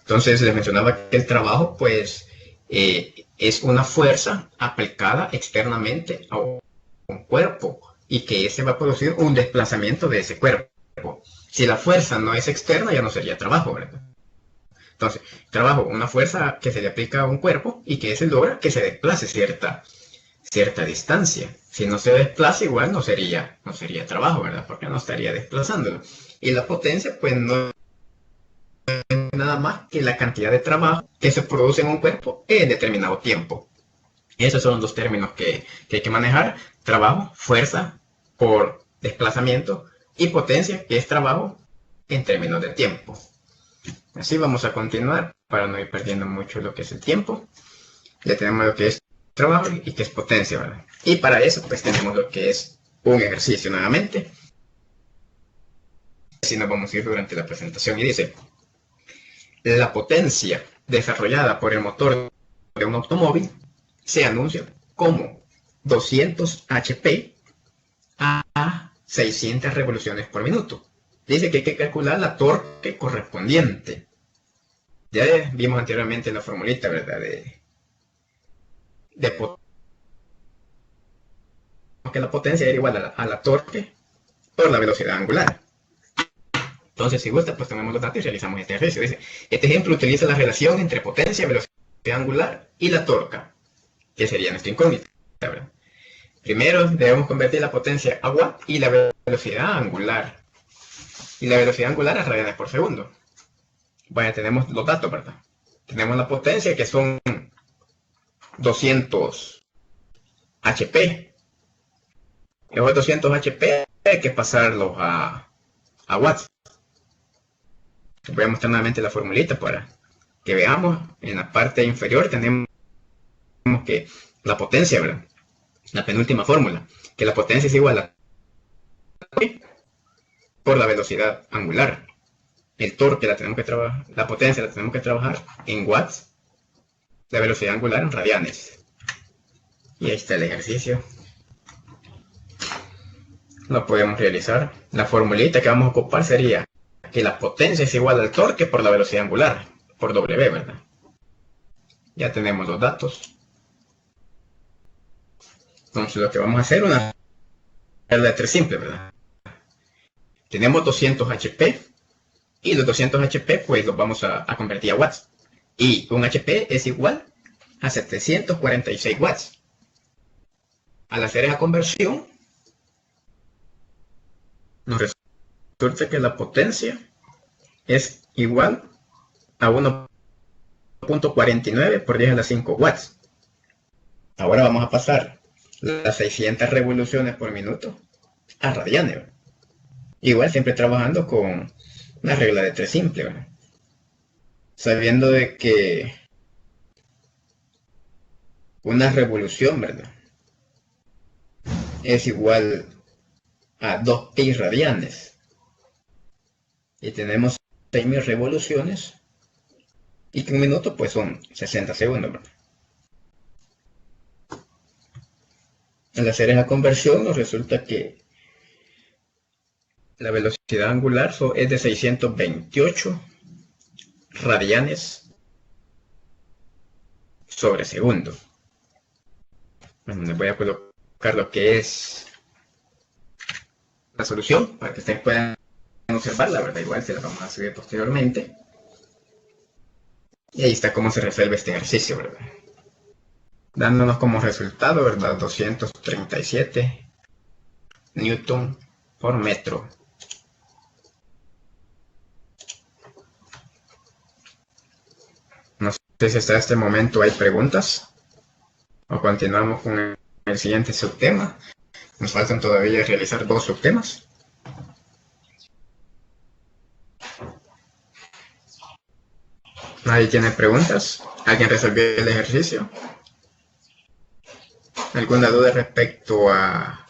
Entonces les mencionaba que el trabajo pues es una fuerza aplicada externamente a un cuerpo y que ese va a producir un desplazamiento de ese cuerpo. Si la fuerza no es externa, ya no sería trabajo, ¿verdad? Entonces, trabajo, una fuerza que se le aplica a un cuerpo y que ese logra que se desplace cierta distancia. Si no se desplaza, igual no sería trabajo, ¿verdad? Porque no estaría desplazándolo. Y la potencia, pues no es nada más que la cantidad de trabajo que se produce en un cuerpo en determinado tiempo. Esos son los dos términos que hay que manejar. Trabajo, fuerza por desplazamiento, y potencia, que es trabajo en términos de tiempo. Así vamos a continuar para no ir perdiendo mucho lo que es el tiempo. Ya tenemos lo que es trabajo y que es potencia, ¿verdad? Y para eso pues tenemos lo que es un ejercicio nuevamente. Así nos vamos a ir durante la presentación y dice: la potencia desarrollada por el motor de un automóvil se anuncia como 200 HP a 600 revoluciones por minuto. Dice que hay que calcular la torque correspondiente. Ya vimos anteriormente la formulita, ¿verdad? Que la potencia era igual a la torque por la velocidad angular. Entonces, si gusta, pues tomemos los datos y realizamos este ejercicio. Dice, este ejemplo utiliza la relación entre potencia, velocidad angular y la torca, que sería nuestra incógnita, ¿verdad? Primero debemos convertir la potencia a watt y la velocidad angular. Y la velocidad angular a radianes por segundo. Bueno, tenemos los datos, ¿verdad? Tenemos la potencia, que son 200 HP. Esos 200 HP hay que pasarlos a watts. Voy a mostrar nuevamente la formulita para que veamos. En la parte inferior tenemos que la potencia, ¿verdad? La penúltima fórmula, que la potencia es igual a por la velocidad angular. El torque la tenemos que trabajar, la potencia la tenemos que trabajar en watts, la velocidad angular en radianes. Y ahí está el ejercicio. Lo podemos realizar. La formulita que vamos a ocupar sería que la potencia es igual al torque por la velocidad angular, por W, ¿verdad? Ya tenemos los datos. Entonces lo que vamos a hacer es una regla de 3 simple, ¿verdad? Tenemos 200 HP y los 200 HP pues los vamos a convertir a watts. Y un HP es igual a 746 watts. Al hacer esa conversión, nos resulta que la potencia es igual a 1.49 por 10 a la 5 watts. Ahora vamos a pasar las 600 revoluciones por minuto a radianes. Igual siempre trabajando con una regla de 3 simple, ¿verdad? Sabiendo de que una revolución, ¿verdad?, es igual a 2pi radianes. Y tenemos 6.000 revoluciones. Y que un minuto pues son 60 segundos, ¿verdad? Al hacer esa conversión nos resulta que la velocidad angular es de 628 radianes sobre segundo. Bueno, les voy a colocar lo que es la solución para que ustedes puedan observarla, ¿verdad? Igual se la vamos a subir posteriormente. Y ahí está cómo se resuelve este ejercicio, ¿verdad? Dándonos como resultado, ¿verdad? 237 newton por metro. No sé si hasta este momento hay preguntas o continuamos con el siguiente subtema. Nos faltan todavía realizar 2 subtemas. ¿Nadie tiene preguntas? ¿Alguien resolvió el ejercicio? ¿Alguna duda respecto a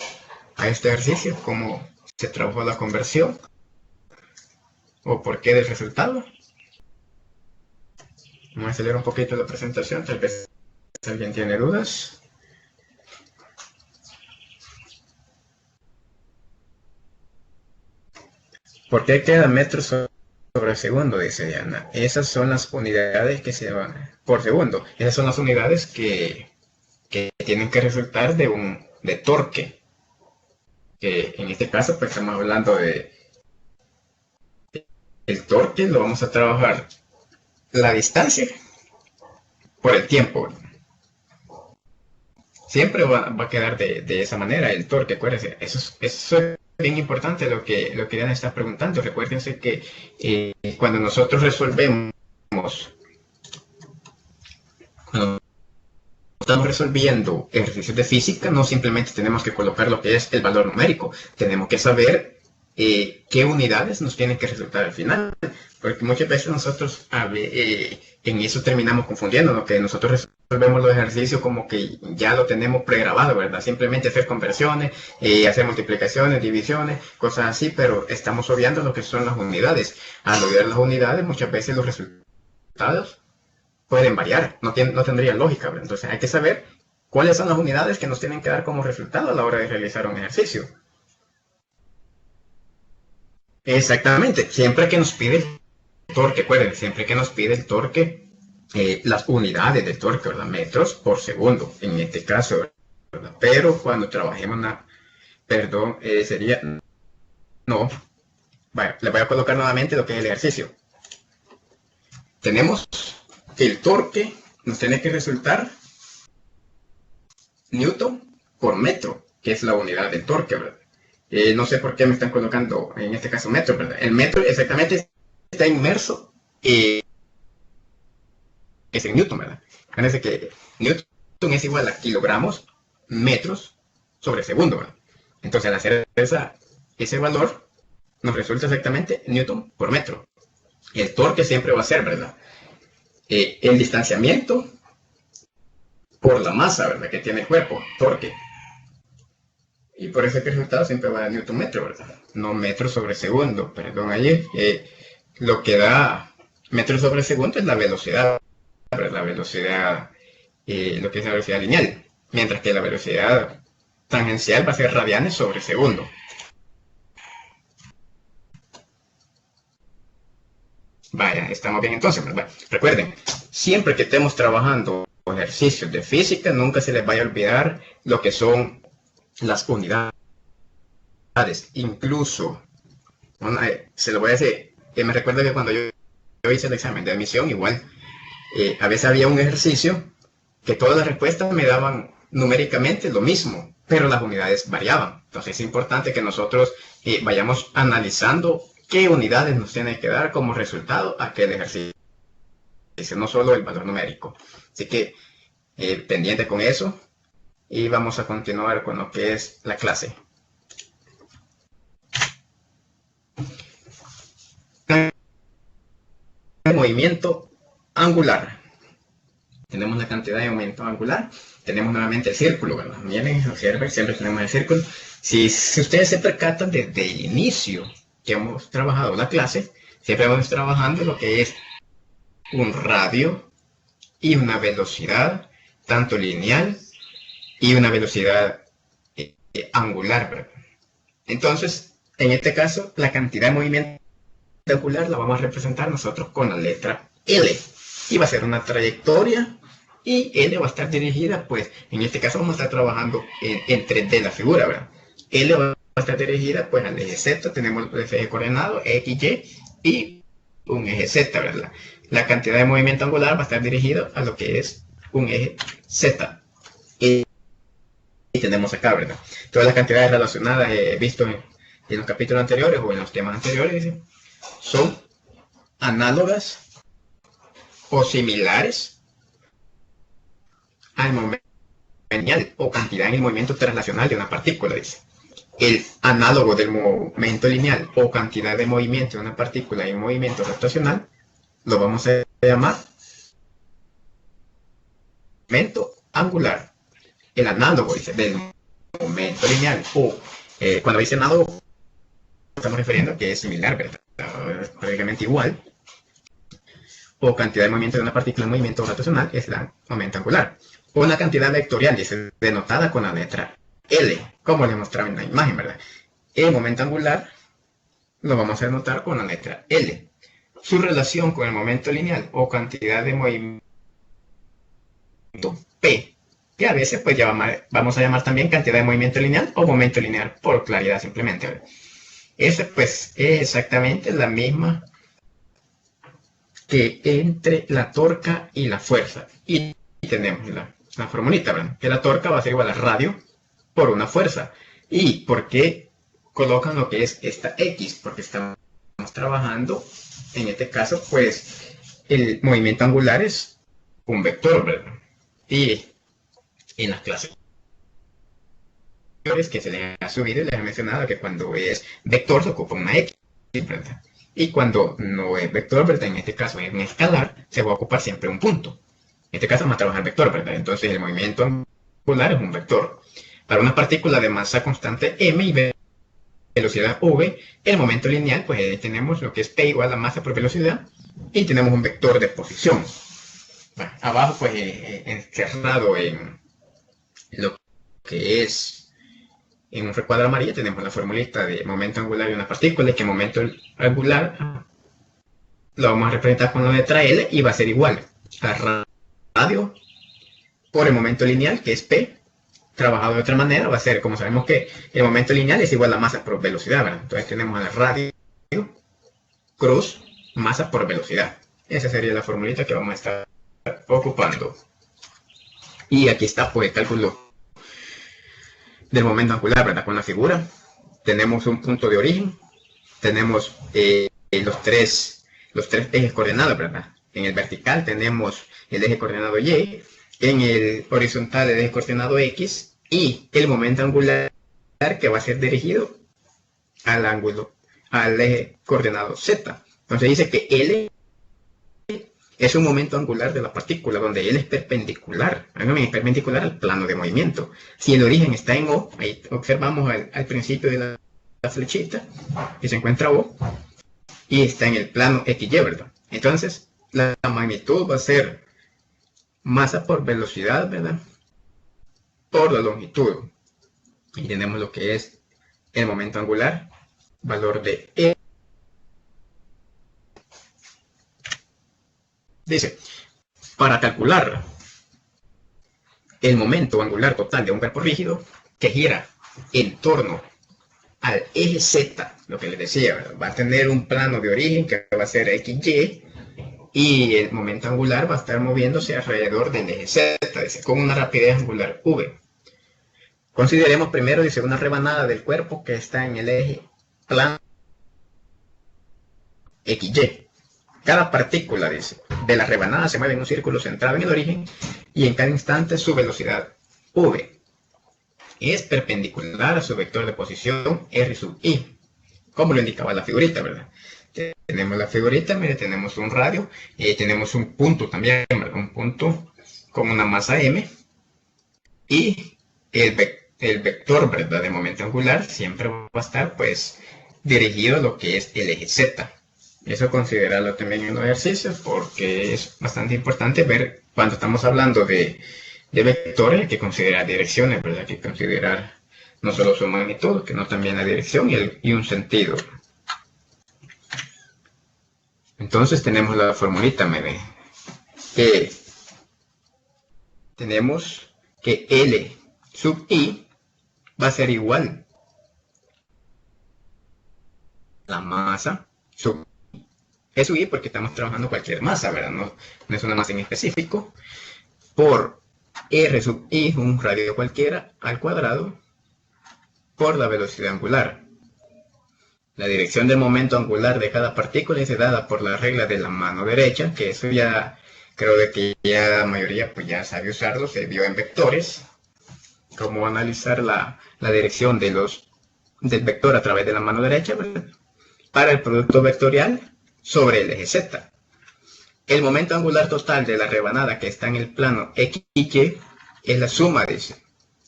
este ejercicio? ¿Cómo se trabajó la conversión? ¿O por qué del resultado? Vamos a acelerar un poquito la presentación, tal vez alguien tiene dudas. ¿Por qué queda metros sobre segundo? Dice Diana. Esas son las unidades que se van por segundo. Esas son las unidades que tienen que resultar de torque. Que en este caso pues estamos hablando de el torque, lo vamos a trabajar la distancia por el tiempo. Siempre va a quedar de esa manera el torque, acuérdense. Eso es bien importante lo que Diana está preguntando. Recuérdense que cuando nosotros resolvemos, cuando estamos resolviendo ejercicios de física, no simplemente tenemos que colocar lo que es el valor numérico, tenemos que saber qué unidades nos tienen que resultar al final, porque muchas veces nosotros en eso terminamos confundiendo, que nosotros resolvemos los ejercicios como que ya lo tenemos pregrabado, ¿verdad? Simplemente hacer conversiones, hacer multiplicaciones, divisiones, cosas así, pero estamos obviando lo que son las unidades. Al obviar las unidades, muchas veces los resultados pueden variar, no tendría lógica, ¿verdad? Entonces hay que saber cuáles son las unidades que nos tienen que dar como resultado a la hora de realizar un ejercicio. Exactamente, siempre que nos pide el torque, acuérdense, siempre que nos pide el torque, las unidades del torque, ¿verdad? Metros por segundo, en este caso, ¿verdad? Pero cuando trabajemos sería, no, vaya, le voy a colocar nuevamente lo que es el ejercicio. Tenemos el torque, nos tiene que resultar newton por metro, que es la unidad del torque, ¿verdad? No sé por qué me están colocando, en este caso, metro, ¿verdad? El metro exactamente está inmerso, es en newton, ¿verdad? Fíjense que newton es igual a kilogramos, metros, sobre segundo, ¿verdad? Entonces, al hacer ese valor, nos resulta exactamente newton por metro. El torque siempre va a ser, ¿verdad? El distanciamiento por la masa, ¿verdad? Que tiene el cuerpo, torque. Y por eso el resultado siempre va a newton metro, ¿verdad? No metro sobre segundo, perdón, allí. Lo que da metro sobre segundo es la velocidad, ¿verdad? La velocidad, lo que es la velocidad lineal. Mientras que la velocidad tangencial va a ser radianes sobre segundo. Vaya, estamos bien entonces, ¿verdad? Recuerden, siempre que estemos trabajando ejercicios de física, nunca se les vaya a olvidar lo que son las unidades. Incluso, se lo voy a decir, me recuerda que cuando yo hice el examen de admisión, igual, a veces había un ejercicio que todas las respuestas me daban numéricamente lo mismo, pero las unidades variaban. Entonces es importante que nosotros vayamos analizando qué unidades nos tienen que dar como resultado aquel ejercicio, no solo el valor numérico. Así que pendiente con eso, y vamos a continuar con lo que es la clase. Movimiento angular. Tenemos la cantidad de movimiento angular. Tenemos nuevamente el círculo, ¿verdad? Miren, observen, siempre tenemos el círculo. Si ustedes se percatan desde el inicio que hemos trabajado la clase, siempre vamos trabajando lo que es un radio y una velocidad, tanto lineal y una velocidad angular, ¿verdad? Entonces, en este caso, la cantidad de movimiento angular la vamos a representar nosotros con la letra L. Y va a ser una trayectoria y L va a estar dirigida, pues, en este caso vamos a estar trabajando en 3D la figura, ¿verdad? L va a estar dirigida, pues, al eje Z, tenemos el eje coordenado, X, Y, y un eje Z, ¿verdad? la cantidad de movimiento angular va a estar dirigido a lo que es un eje Z. Y tenemos acá, ¿verdad? Todas las cantidades relacionadas visto en los capítulos anteriores o en los temas anteriores son análogas o similares al momento lineal o cantidad en el movimiento traslacional de una partícula, dice. El análogo del momento lineal o cantidad de movimiento de una partícula en movimiento rotacional lo vamos a llamar momento angular. El análogo, dice, del momento lineal o cuando dice análogo estamos refiriendo a que es similar, ¿verdad? Prácticamente igual, o cantidad de movimiento de una partícula en movimiento rotacional es la momento angular. O una cantidad vectorial, dice, denotada con la letra L, como le mostraba en la imagen, ¿verdad? El momento angular lo vamos a denotar con la letra L. Su relación con el momento lineal o cantidad de movimiento P, que a veces pues vamos a llamar también cantidad de movimiento lineal o momento lineal, por claridad simplemente, ¿verdad? Esa pues es exactamente la misma que entre la torca y la fuerza. Y tenemos la formulita, ¿verdad? Que la torca va a ser igual a radio por una fuerza. ¿Y por qué colocan lo que es esta X? Porque estamos trabajando, en este caso, pues el movimiento angular es un vector, ¿verdad? Y en las clases que se les ha subido y les he mencionado que cuando es vector se ocupa una X, ¿verdad? Y cuando no es vector, ¿verdad? En este caso es un escalar, se va a ocupar siempre un punto. En este caso vamos a trabajar vector, ¿verdad? Entonces el movimiento angular es un vector. Para una partícula de masa constante m y velocidad v, el momento lineal, pues tenemos lo que es P igual a masa por velocidad y tenemos un vector de posición. Bueno, abajo, pues encerrado en lo que es en un recuadro amarillo tenemos la formulita de momento angular de una partícula y que momento angular lo vamos a representar con la letra L y va a ser igual a radio por el momento lineal, que es P, trabajado de otra manera, va a ser, como sabemos que el momento lineal es igual a masa por velocidad, ¿verdad? Entonces tenemos la radio cruz masa por velocidad. Esa sería la formulita que vamos a estar ocupando. Y aquí está pues el cálculo del momento angular, ¿verdad? Con la figura tenemos un punto de origen, tenemos los tres ejes coordenados, ¿verdad? En el vertical tenemos el eje coordenado Y, en el horizontal el eje coordenado X y el momento angular que va a ser dirigido al ángulo, al eje coordenado Z. Entonces dice que L es un momento angular de la partícula, donde L es perpendicular, al plano de movimiento. Si el origen está en O, ahí observamos al principio de la flechita, que se encuentra O, y está en el plano XY, ¿verdad? Entonces, la magnitud va a ser masa por velocidad, ¿verdad? Por la longitud. Y tenemos lo que es el momento angular, valor de E. Dice, para calcular el momento angular total de un cuerpo rígido que gira en torno al eje Z, lo que les decía, ¿verdad? Va a tener un plano de origen que va a ser XY y el momento angular va a estar moviéndose alrededor del eje Z, dice, con una rapidez angular V. Consideremos primero, dice, una rebanada del cuerpo que está en el eje plano XY. Cada partícula, dice, de la rebanada se mueve en un círculo centrado en el origen y en cada instante su velocidad v es perpendicular a su vector de posición r sub i, como lo indicaba la figurita, ¿verdad? Tenemos la figurita, mire, tenemos un radio, tenemos un punto también, ¿verdad? Un punto con una masa m y el vector, ¿verdad? De momento angular siempre va a estar, pues, dirigido a lo que es el eje z. Eso considerarlo también en los ejercicios porque es bastante importante ver cuando estamos hablando de vectores, hay que considerar direcciones, ¿verdad? Hay que considerar no solo su magnitud, sino también la dirección y un sentido. Entonces tenemos la formulita, me ve, que tenemos que L sub I va a ser igual a la masa sub Es su I porque estamos trabajando cualquier masa, ¿verdad? No, no es una masa en específico. Por R sub I, un radio cualquiera, al cuadrado, por la velocidad angular. La dirección del momento angular de cada partícula es dada por la regla de la mano derecha, que eso ya creo de que ya la mayoría pues ya sabe usarlo, se vio en vectores, cómo analizar la dirección del vector a través de la mano derecha, ¿verdad? Para el producto vectorial sobre el eje Z. El momento angular total de la rebanada que está en el plano X y Y es la suma, dice,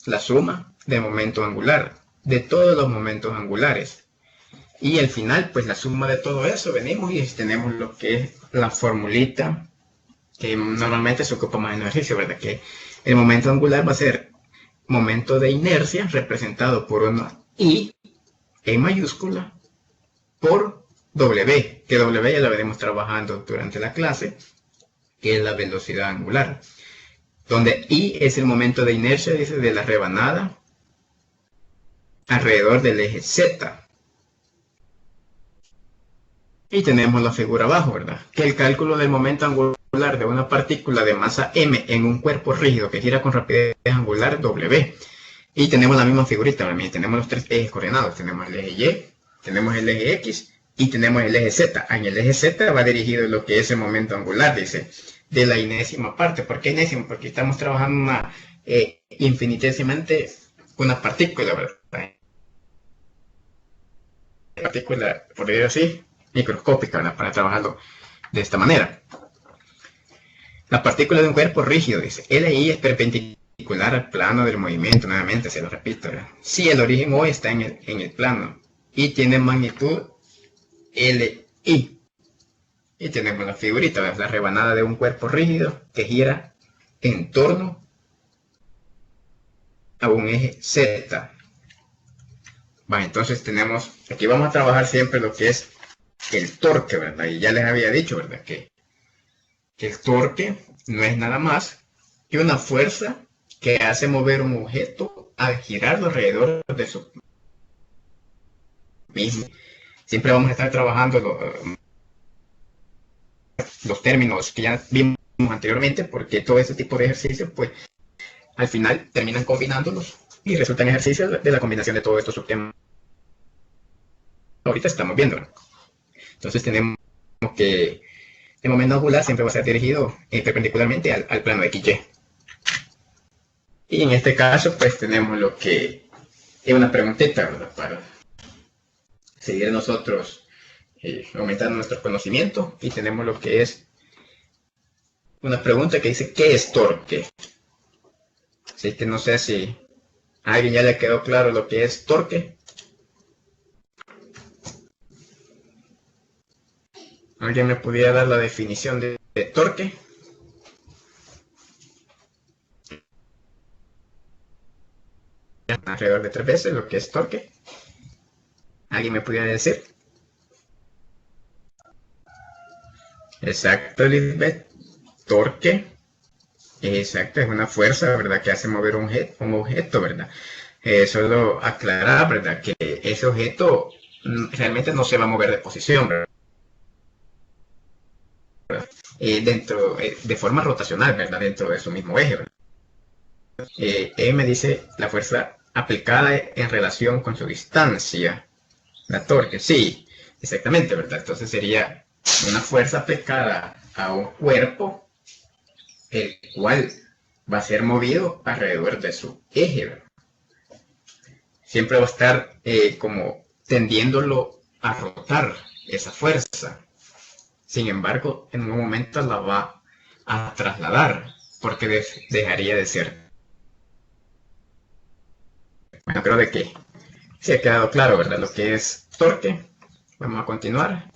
la suma de momento angular, de todos los momentos angulares. Y al final, pues la suma de todo eso, venimos y tenemos lo que es la formulita que normalmente se ocupa más en el ejercicio, ¿verdad? Que el momento angular va a ser momento de inercia representado por una I en mayúscula por W, que W ya la venimos trabajando durante la clase, que es la velocidad angular, donde I es el momento de inercia, dice, de la rebanada alrededor del eje Z. Y tenemos la figura abajo, ¿verdad? Que el cálculo del momento angular de una partícula de masa m en un cuerpo rígido que gira con rapidez angular W. Y tenemos la misma figurita, ¿verdad? Tenemos los tres ejes coordenados. Tenemos el eje Y, tenemos el eje X y tenemos el eje Z. En el eje Z va dirigido lo que es el momento angular, dice, de la enésima parte. ¿Por qué enésima? Porque estamos trabajando una infinitesimamente una partícula, ¿verdad? Partícula, por decirlo así, microscópica, ¿verdad? Para trabajarlo de esta manera. La partícula de un cuerpo rígido, dice, LI es perpendicular al plano del movimiento, nuevamente se lo repito, ¿verdad? Si el origen O está en el plano y tiene magnitud LI. Y tenemos la figurita, ¿verdad? La rebanada de un cuerpo rígido que gira en torno a un eje Z. Bueno, entonces tenemos, aquí vamos a trabajar siempre lo que es el torque, ¿verdad? Y ya les había dicho, ¿verdad? Que el torque no es nada más que una fuerza que hace mover un objeto al girar alrededor de su mismo. Siempre vamos a estar trabajando los términos que ya vimos anteriormente, porque todo ese tipo de ejercicios, pues, al final terminan combinándolos y resultan ejercicios de la combinación de todos estos subtemas. Ahorita estamos viendo, ¿no? Entonces tenemos que el momento angular siempre va a ser dirigido perpendicularmente al plano XY. Y en este caso, pues tenemos lo que es una preguntita, ¿verdad? Para seguir nosotros aumentando nuestro conocimiento. Y tenemos lo que es una pregunta que dice, ¿qué es torque? Así que no sé si a alguien ya le quedó claro lo que es torque. ¿Alguien me pudiera dar la definición de torque? Alrededor de 3 veces lo que es torque. ¿Alguien me pudiera decir? Exacto, Lisbeth. Torque. Exacto, es una fuerza, ¿verdad? Que hace mover un objeto, ¿verdad? Solo aclarar, ¿verdad? Que ese objeto realmente no se va a mover de posición, ¿verdad? De forma rotacional, ¿verdad? Dentro de su mismo eje, ¿verdad? M dice la fuerza aplicada en relación con su distancia. La torque, sí, exactamente, ¿verdad? Entonces sería una fuerza aplicada a un cuerpo, el cual va a ser movido alrededor de su eje, ¿verdad? Siempre va a estar como tendiéndolo a rotar esa fuerza. Sin embargo, en un momento la va a trasladar, porque dejaría de ser. Bueno, creo de que sí ha quedado claro, ¿verdad? Lo que es torque. Vamos a continuar.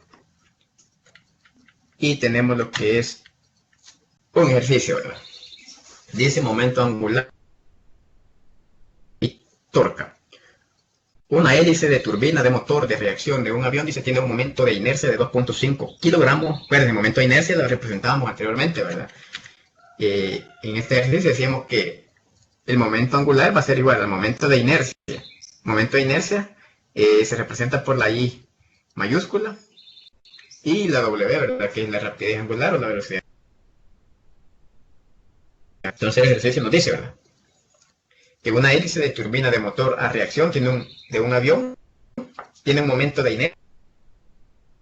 Y tenemos lo que es un ejercicio, ¿verdad? Dice momento angular y torca. Una hélice de turbina de motor de reacción de un avión, dice, tiene un momento de inercia de 2.5 kilogramos. Pues el momento de inercia lo representábamos anteriormente, ¿verdad? En este ejercicio decíamos que el momento angular va a ser igual al momento de inercia. El momento de inercia se representa por la I mayúscula y la W, ¿verdad? Que es la rapidez angular o la velocidad. Entonces el ejercicio nos dice, ¿verdad? Que una hélice de turbina de motor a reacción de un avión tiene un momento de inercia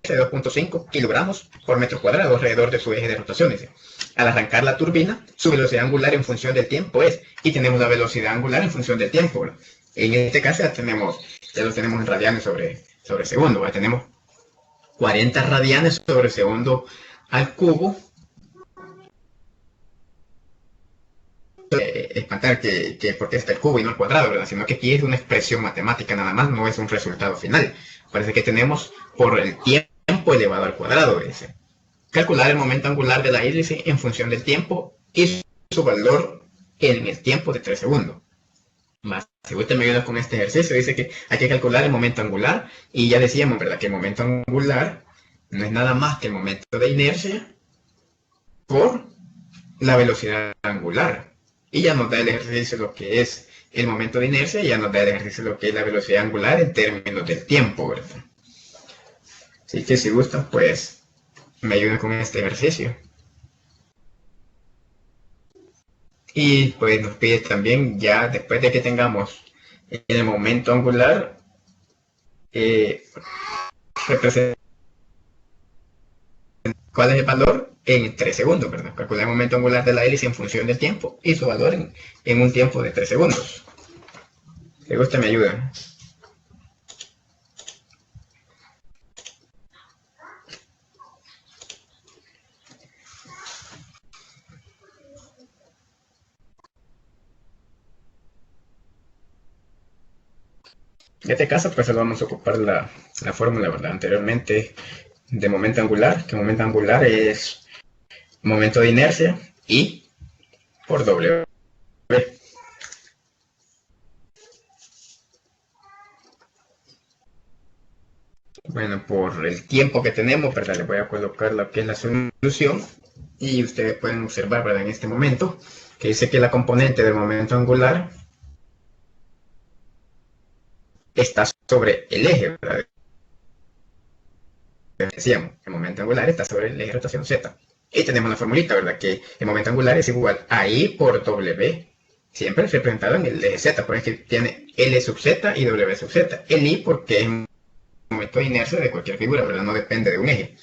de 2.5 kilogramos por metro cuadrado alrededor de su eje de rotación. Dice. Al arrancar la turbina, su velocidad angular en función del tiempo es, y tenemos la velocidad angular en función del tiempo, ¿verdad? En este caso ya lo tenemos en radianes sobre segundo, ¿verdad? Tenemos 40 radianes sobre segundo al cubo. Espantar que porque está el cubo y no el cuadrado, ¿verdad? Sino que aquí es una expresión matemática nada más, no es un resultado final. Parece que tenemos por el tiempo elevado al cuadrado, dice. Calcular el momento angular de la hélice en función del tiempo y su valor en el tiempo de 3 segundos. Más, si usted me ayuda con este ejercicio, dice que hay que calcular el momento angular y ya decíamos, ¿verdad? Que el momento angular no es nada más que el momento de inercia por la velocidad angular. Y ya nos da el ejercicio lo que es el momento de inercia y ya nos da el ejercicio lo que es la velocidad angular en términos del tiempo, ¿verdad? Así que si gustan, pues me ayudan con este ejercicio. Y pues nos pide también, ya después de que tengamos el momento angular, ¿cuál es el valor? En 3 segundos, ¿verdad? Calcular el momento angular de la hélice en función del tiempo y su valor en un tiempo de 3 segundos. Si gusta, me ayuda. En este caso, pues solo vamos a ocupar la fórmula, ¿verdad? Anteriormente de momento angular, que momento angular es momento de inercia y por W. Bueno, por el tiempo que tenemos, ¿verdad? Les voy a colocar lo que es la solución y ustedes pueden observar, ¿verdad? En este momento, que dice que la componente del momento angular está sobre el eje, ¿verdad? Decíamos, el momento angular está sobre el eje de rotación Z. Y tenemos la formulita, ¿verdad? Que el momento angular es igual a I por W. Siempre representado en el eje Z, por ejemplo, tiene L sub Z y W sub Z. El I porque es un momento de inercia de cualquier figura, ¿verdad? No depende de un eje.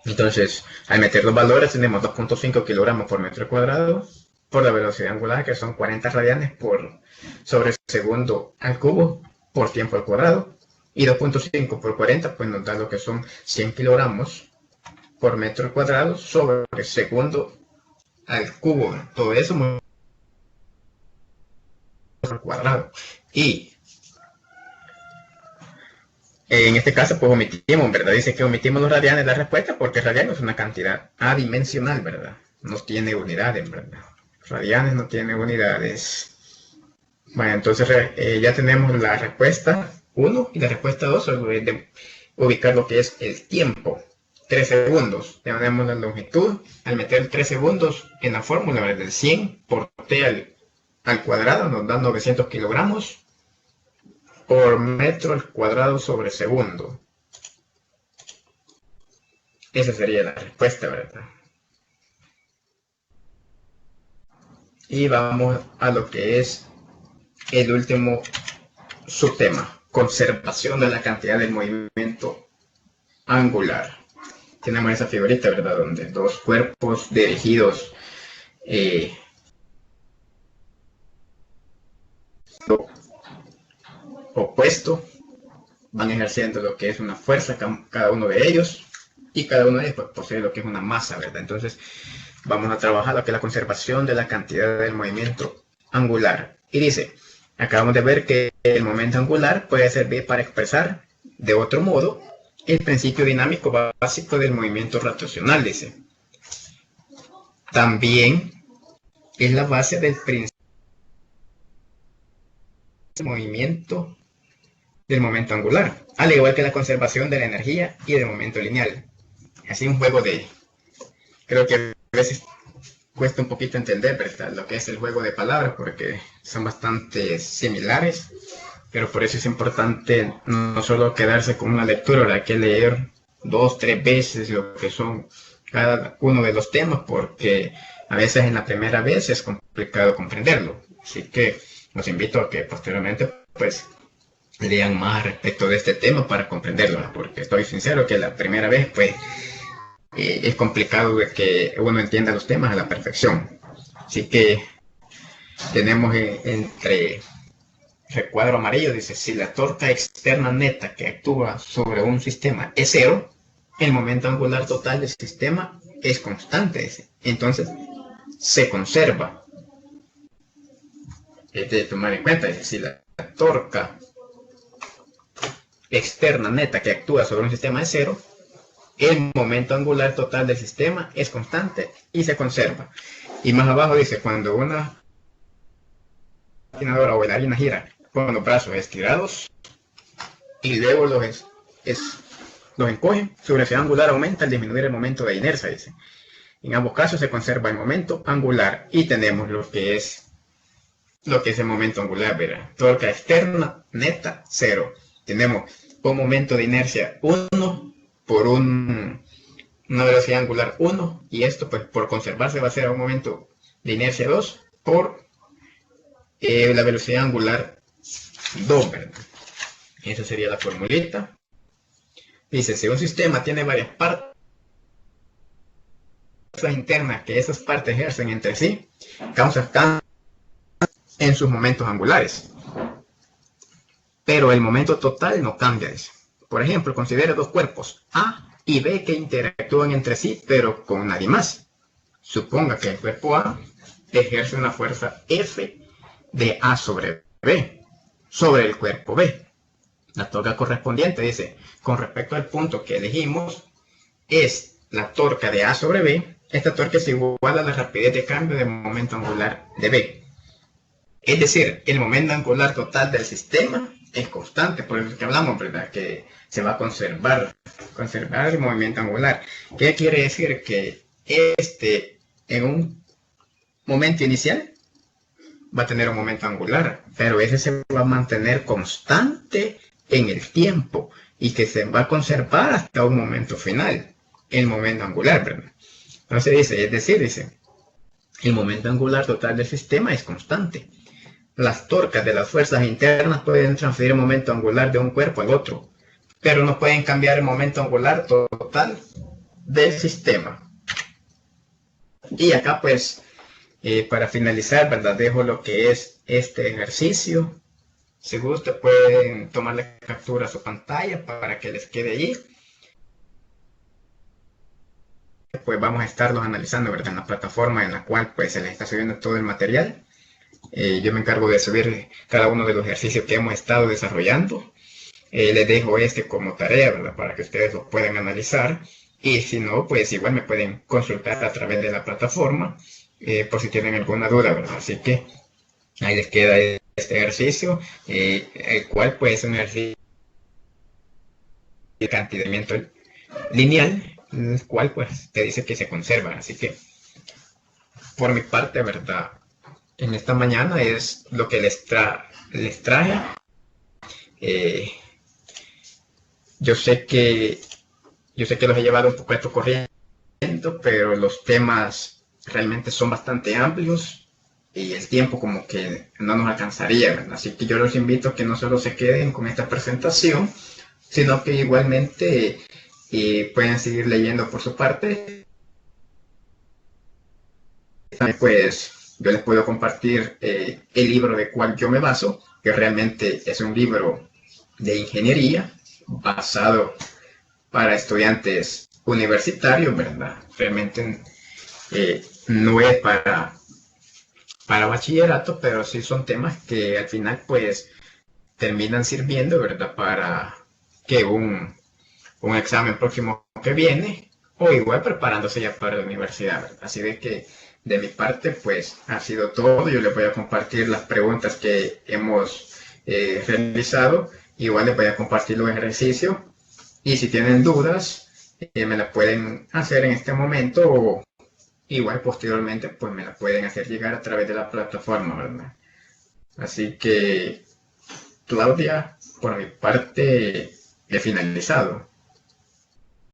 Entonces, al meter los valores, tenemos 2.5 kilogramos por metro cuadrado por la velocidad angular, que son 40 radianes por sobre segundo al cubo por tiempo al cuadrado. Y 2.5 por 40, pues nos da lo que son 100 kilogramos por metro cuadrado sobre segundo al cubo. Todo eso al cuadrado. Y en este caso, pues omitimos, ¿verdad? Dice que omitimos los radianes de la respuesta porque radianes es una cantidad adimensional, ¿verdad? No tiene unidades, ¿verdad? Radianes no tiene unidades. Bueno, entonces ya tenemos la respuesta 1 y la respuesta 2, solo de ubicar lo que es el tiempo. 3 segundos. Tenemos la longitud. Al meter 3 segundos en la fórmula, ¿verdad? Del 100 por t al cuadrado nos da 900 kilogramos por metro al cuadrado sobre segundo. Esa sería la respuesta, ¿verdad? Y vamos a lo que es el último subtema. Conservación de la cantidad del movimiento angular. Tenemos esa figurita, ¿verdad? Donde dos cuerpos dirigidos opuesto van ejerciendo lo que es una fuerza cada uno de ellos y cada uno de ellos pues, posee lo que es una masa, ¿verdad? Entonces vamos a trabajar lo que es la conservación de la cantidad del movimiento angular. Y dice, acabamos de ver que el momento angular puede servir para expresar de otro modo el principio dinámico básico del movimiento rotacional, dice. También es la base del principio del movimiento del momento angular, al igual que la conservación de la energía y del momento lineal. Así un juego de... Creo que a veces cuesta un poquito entender, ¿verdad? Lo que es el juego de palabras, porque son bastante similares, pero por eso es importante no solo quedarse con una lectura, ¿verdad? Hay que leer 2, 3 veces lo que son cada uno de los temas, porque a veces en la primera vez es complicado comprenderlo. Así que los invito a que posteriormente pues lean más respecto de este tema para comprenderlo, porque estoy sincero que la primera vez pues es complicado de que uno entienda los temas a la perfección. Así que tenemos entre recuadro amarillo, dice, si la torca externa neta que actúa sobre un sistema es cero, el momento angular total del sistema es constante, entonces se conserva. Es de tomar en cuenta, si la torca externa neta que actúa sobre un sistema es cero, el momento angular total del sistema es constante y se conserva. Y más abajo dice, cuando una patinadora o bailarina gira con los brazos estirados y luego los encogen, su velocidad angular aumenta al disminuir el momento de inercia, dice. En ambos casos se conserva el momento angular y tenemos lo que es el momento angular, ¿verdad? Torca externa neta 0. Tenemos un momento de inercia 1 por una velocidad angular 1, y esto pues por conservarse va a ser un momento de inercia 2 por la velocidad angular 2, ¿verdad? Esa sería la formulita. Dice, si un sistema tiene varias partes internas que esas partes ejercen entre sí, causan cambios en sus momentos angulares, pero el momento total no cambia. Dice. Por ejemplo, considere dos cuerpos A y B que interactúan entre sí, pero con nadie más. Suponga que el cuerpo A ejerce una fuerza F de A sobre B sobre el cuerpo B. La torca correspondiente, dice, con respecto al punto que elegimos, es la torca de A sobre B. Esta torca es igual a la rapidez de cambio de momento angular de B. Es decir, el momento angular total del sistema es constante, por eso que hablamos, ¿verdad? Que se va a conservar el movimiento angular. ¿Qué quiere decir? Que en un momento inicial va a tener un momento angular, pero ese se va a mantener constante en el tiempo y que se va a conservar hasta un momento final, el momento angular, ¿verdad? Entonces dice, el momento angular total del sistema es constante. Las torcas de las fuerzas internas pueden transferir el momento angular de un cuerpo al otro, pero no pueden cambiar el momento angular total del sistema. Y acá pues, para finalizar, ¿verdad? Dejo lo que es este ejercicio. Si gusta pueden tomarle captura a su pantalla para que les quede allí. Pues vamos a estarlos analizando, ¿verdad? En la plataforma en la cual pues se les está subiendo todo el material. Yo me encargo de subir cada uno de los ejercicios que hemos estado desarrollando. Les dejo como tarea, ¿verdad? Para que ustedes lo puedan analizar. Y si no, pues igual me pueden consultar a través de la plataforma por si tienen alguna duda, ¿verdad? Así que ahí les queda este ejercicio, el cual pues es un ejercicio de cantidamiento lineal, el cual pues te dice que se conserva. Así que por mi parte, ¿verdad? En esta mañana es lo que les traje. Yo sé que los he llevado un poco a esto corriendo, pero los temas realmente son bastante amplios y el tiempo como que no nos alcanzaría, ¿verdad? Así que yo los invito a que no solo se queden con esta presentación, sino que igualmente pueden seguir leyendo por su parte. Pues yo les puedo compartir el libro de cual yo me baso, que realmente es un libro de ingeniería basado para estudiantes universitarios, ¿verdad? Realmente no es para bachillerato, pero sí son temas que al final pues terminan sirviendo, ¿verdad? Para que un examen próximo que viene, o igual preparándose ya para la universidad, ¿verdad? Así de que de mi parte pues ha sido todo. Yo les voy a compartir las preguntas que hemos realizado, igual les voy a compartir los ejercicios y si tienen dudas me las pueden hacer en este momento o igual posteriormente pues me las pueden hacer llegar a través de la plataforma, ¿verdad? Así que Claudia, por mi parte he finalizado.